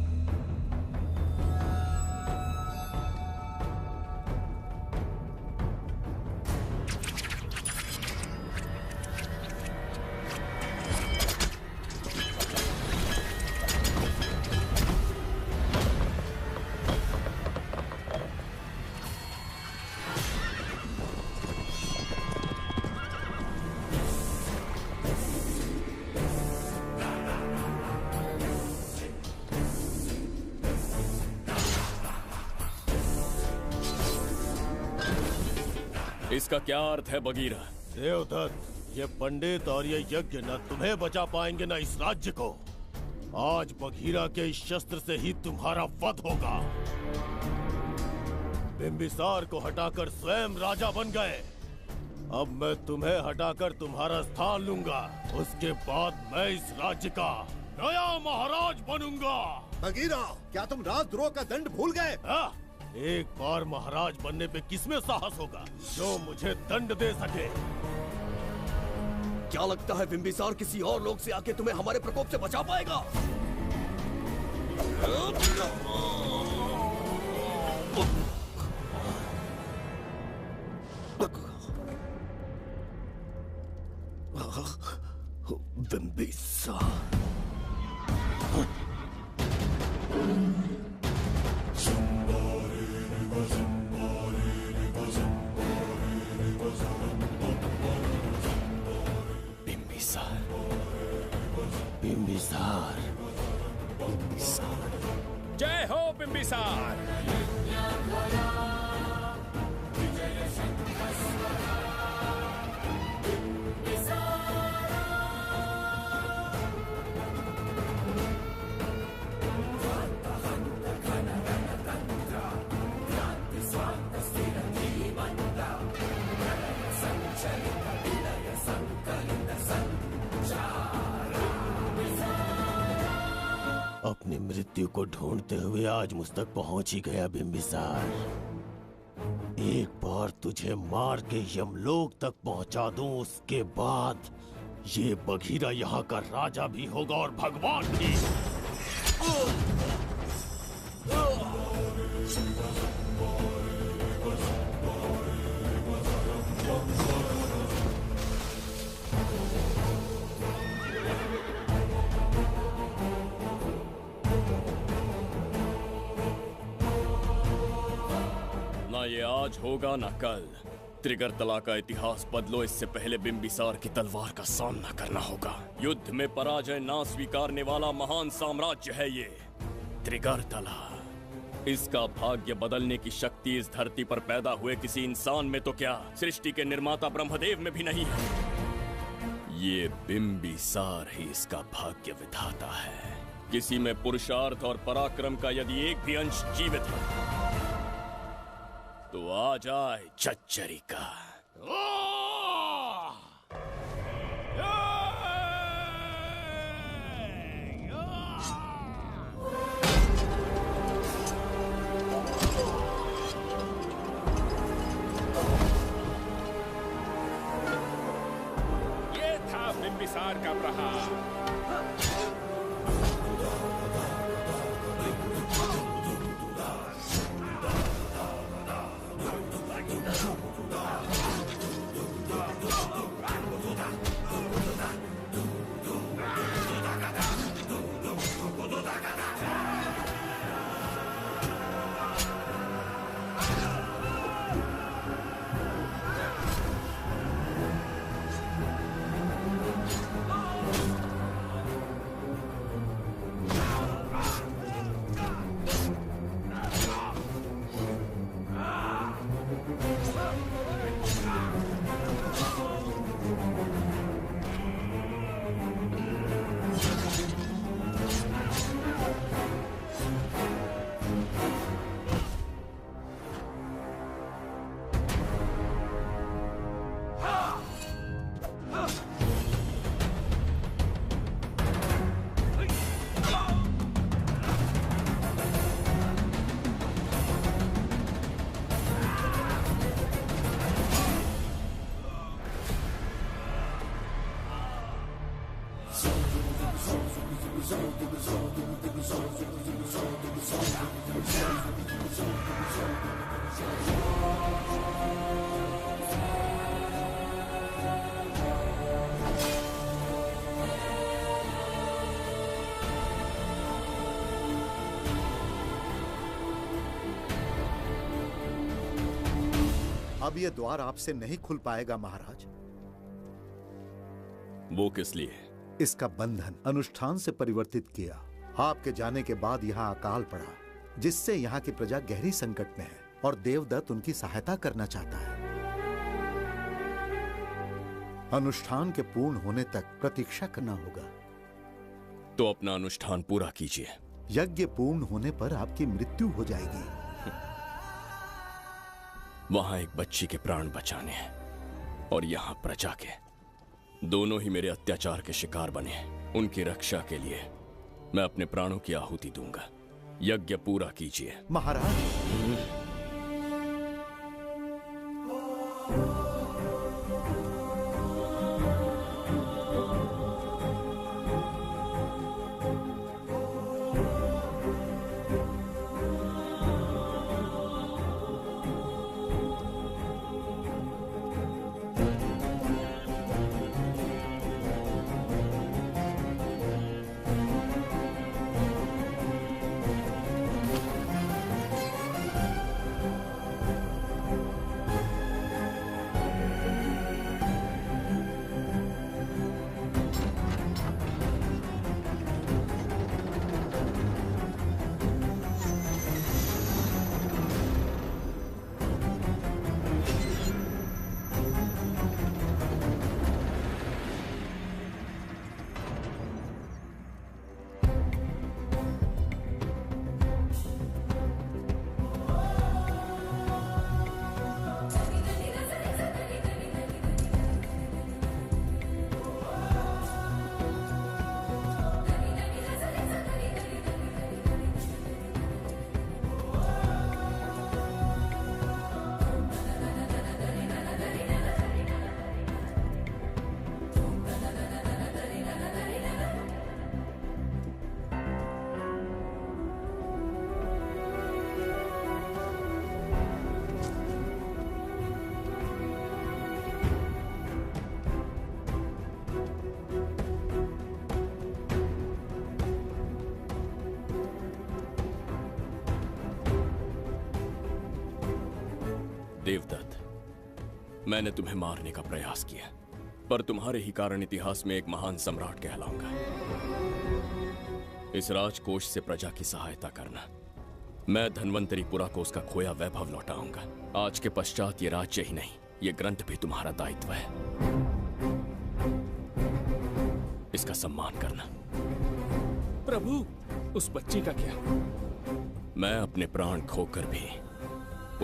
इसका क्या अर्थ है बगीरा? देवदत्त, ये पंडित और ये यज्ञ न तुम्हें बचा पाएंगे न इस राज्य को। आज बगीरा के इस शस्त्र से ही तुम्हारा वध होगा। बिंबिसार को हटाकर स्वयं राजा बन गए, अब मैं तुम्हें हटाकर तुम्हारा स्थान लूंगा। उसके बाद मैं इस राज्य का नया महाराज बनूंगा। बगीरा, क्या तुम राजद्रोह का दंड भूल गए? एक बार महाराज बनने पे किसमें साहस होगा जो मुझे दंड दे सके? क्या लगता है बिंबिसार किसी और लोग से आके तुम्हें हमारे प्रकोप से बचा पाएगा? बिंबिसार बिंबिसार, बिंबिसार। जय हो बिंबिसार। अपनी मृत्यु को ढूंढते हुए आज मुझ तक पहुंच ही गया बिंबिसार। एक बार तुझे मार के यमलोक तक पहुंचा दूं, उसके बाद ये बघीरा यहाँ का राजा भी होगा और भगवान भी। ना ये आज होगा ना कल। त्रिगर्तला का इतिहास बदलो, इससे पहले बिंबिसार की तलवार का सामना करना होगा। युद्ध में पराजय ना स्वीकारने वाला महान साम्राज्य है ये त्रिगर्तला। इसका भाग्य बदलने की शक्ति इस धरती पर पैदा हुए किसी इंसान में तो क्या, सृष्टि के निर्माता ब्रह्मदेव में भी नहीं है। ये बिंबिसार ही इसका भाग्य विधाता है। किसी में पुरुषार्थ और पराक्रम का यदि एक भी अंश जीवित है तो आ जाए चच्चरी का। ये था बिंबिसार का प्रहार। अब ये द्वार आपसे नहीं खुल पाएगा महाराज। वो किस लिए? इसका बंधन अनुष्ठान से परिवर्तित किया। आपके जाने के बाद यहाँ अकाल पड़ा, जिससे यहाँ की प्रजा गहरी संकट में है और देवदत्त उनकी सहायता करना चाहता है। अनुष्ठान के पूर्ण होने तक प्रतीक्षा करना होगा। तो अपना अनुष्ठान पूरा कीजिए। यज्ञ पूर्ण होने पर आपकी मृत्यु हो जाएगी। वहां एक बच्ची के प्राण बचाने हैं और यहाँ प्रजा के, दोनों ही मेरे अत्याचार के शिकार बने हैं। उनकी रक्षा के लिए मैं अपने प्राणों की आहुति दूंगा। यज्ञ पूरा कीजिए महाराज। देवदत्त, मैंने तुम्हें मारने का प्रयास किया, पर तुम्हारे ही कारण इतिहास में एक महान सम्राट कहलाऊंगा। इस राजकोष से प्रजा की सहायता करना। मैं धन्वंतरीपुरा को उसका खोया वैभव लौटाऊंगा। आज के पश्चात ये राज्य ही नहीं, ये ग्रंथ भी तुम्हारा दायित्व है। इसका सम्मान करना। प्रभु, उस बच्ची का क्या? मैं अपने प्राण खोकर भी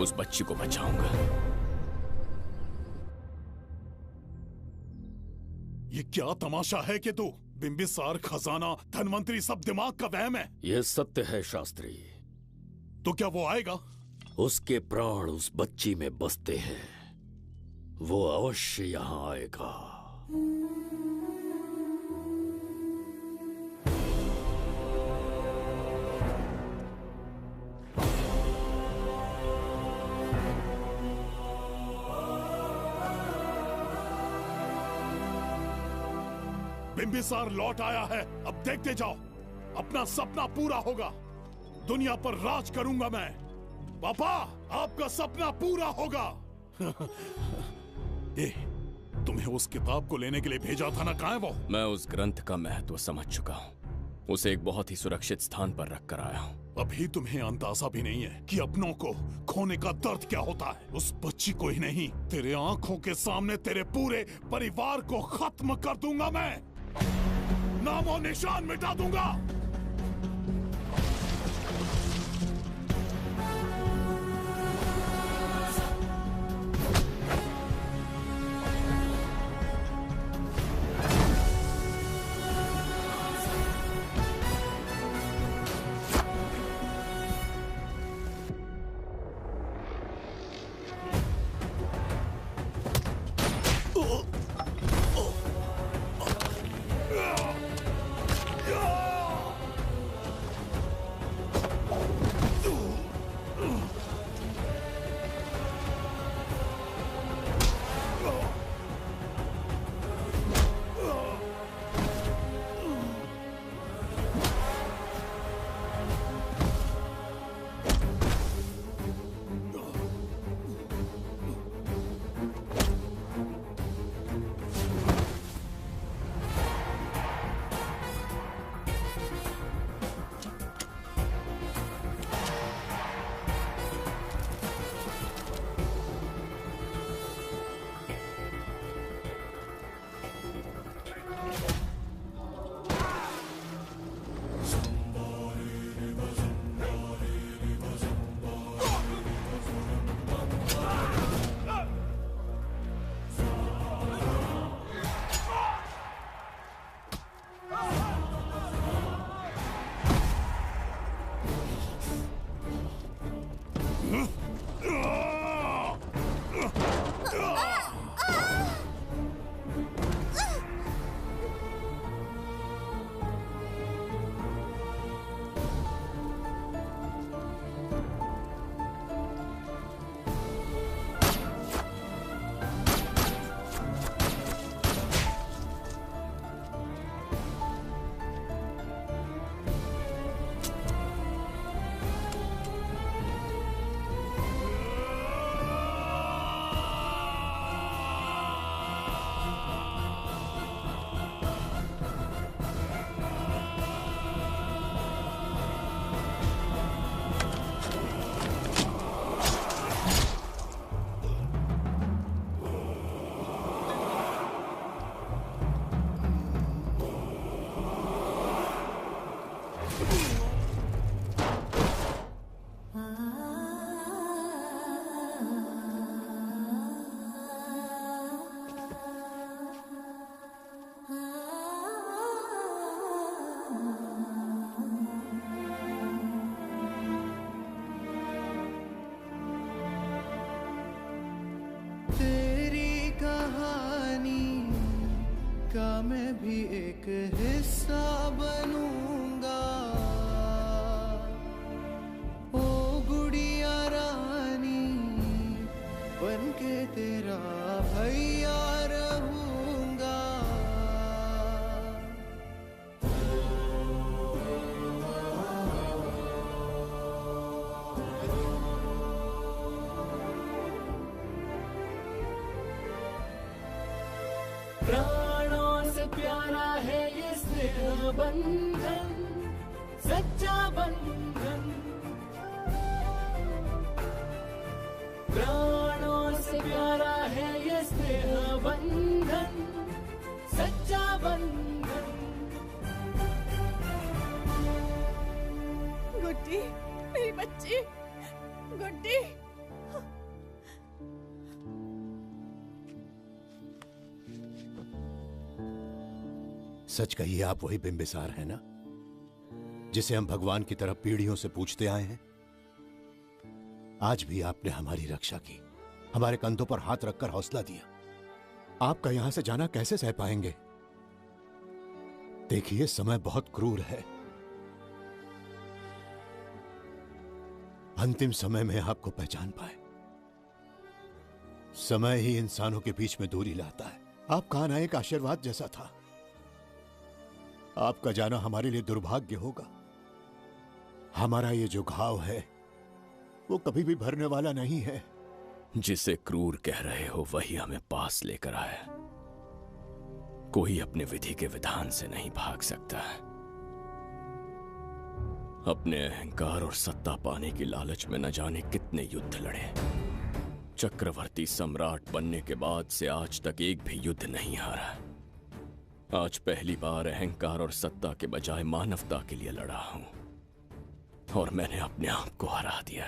उस बच्ची को बचाऊंगा। ये क्या तमाशा है कि तू बिंबिसार, खजाना, धनवंतरी सब दिमाग का वहम है? यह सत्य है शास्त्री। तो क्या वो आएगा? उसके प्राण उस बच्ची में बसते हैं, वो अवश्य यहाँ आएगा। बिंबिसार लौट आया है, अब देखते जाओ, अपना सपना पूरा होगा। दुनिया पर राज करूंगा मैं। पापा, आपका सपना पूरा होगा। तुम्हें उस किताब को लेने के लिए भेजा था ना, कहाँ है वो? मैं उस ग्रंथ का महत्व समझ चुका हूँ। उसे एक बहुत ही सुरक्षित स्थान पर रख कर आया हूँ। अभी तुम्हें अंदाजा भी नहीं है कि अपनों को खोने का दर्द क्या होता है। उस बच्ची को ही नहीं, तेरे आंखों के सामने तेरे पूरे परिवार को खत्म कर दूंगा मैं। नामो निशान मिटा दूंगा। का मैं भी एक हिस्सा बनूंगा। ओ गुड़िया रानी बनके तेरा भैया रहूंगा। प्राणों से प्यारा है ये स्नेह बंधन, सच्चा बंधन। प्राणों से प्यारा है ये स्नेह बंधन, सच्चा बंधन। गुड्डी, मेरी बच्ची, गुड्डी। सच कहिए, आप वही बिंबिसार है ना, जिसे हम भगवान की तरफ पीढ़ियों से पूछते आए हैं? आज भी आपने हमारी रक्षा की, हमारे कंधों पर हाथ रखकर हौसला दिया। आपका यहां से जाना कैसे सह पाएंगे? देखिए, समय बहुत क्रूर है। अंतिम समय में आपको पहचान पाए। समय ही इंसानों के बीच में दूरी लाता है। आपका आना एक आशीर्वाद जैसा था। आपका जाना हमारे लिए दुर्भाग्य होगा। हमारा ये जो घाव है वो कभी भी भरने वाला नहीं है। जिसे क्रूर कह रहे हो वही हमें पास लेकर आया। कोई अपने विधि के विधान से नहीं भाग सकता। अपने अहंकार और सत्ता पाने की लालच में न जाने कितने युद्ध लड़े। चक्रवर्ती सम्राट बनने के बाद से आज तक एक भी युद्ध नहीं हारा। आज पहली बार अहंकार और सत्ता के बजाय मानवता के लिए लड़ा हूं, और मैंने अपने आप को हरा दिया।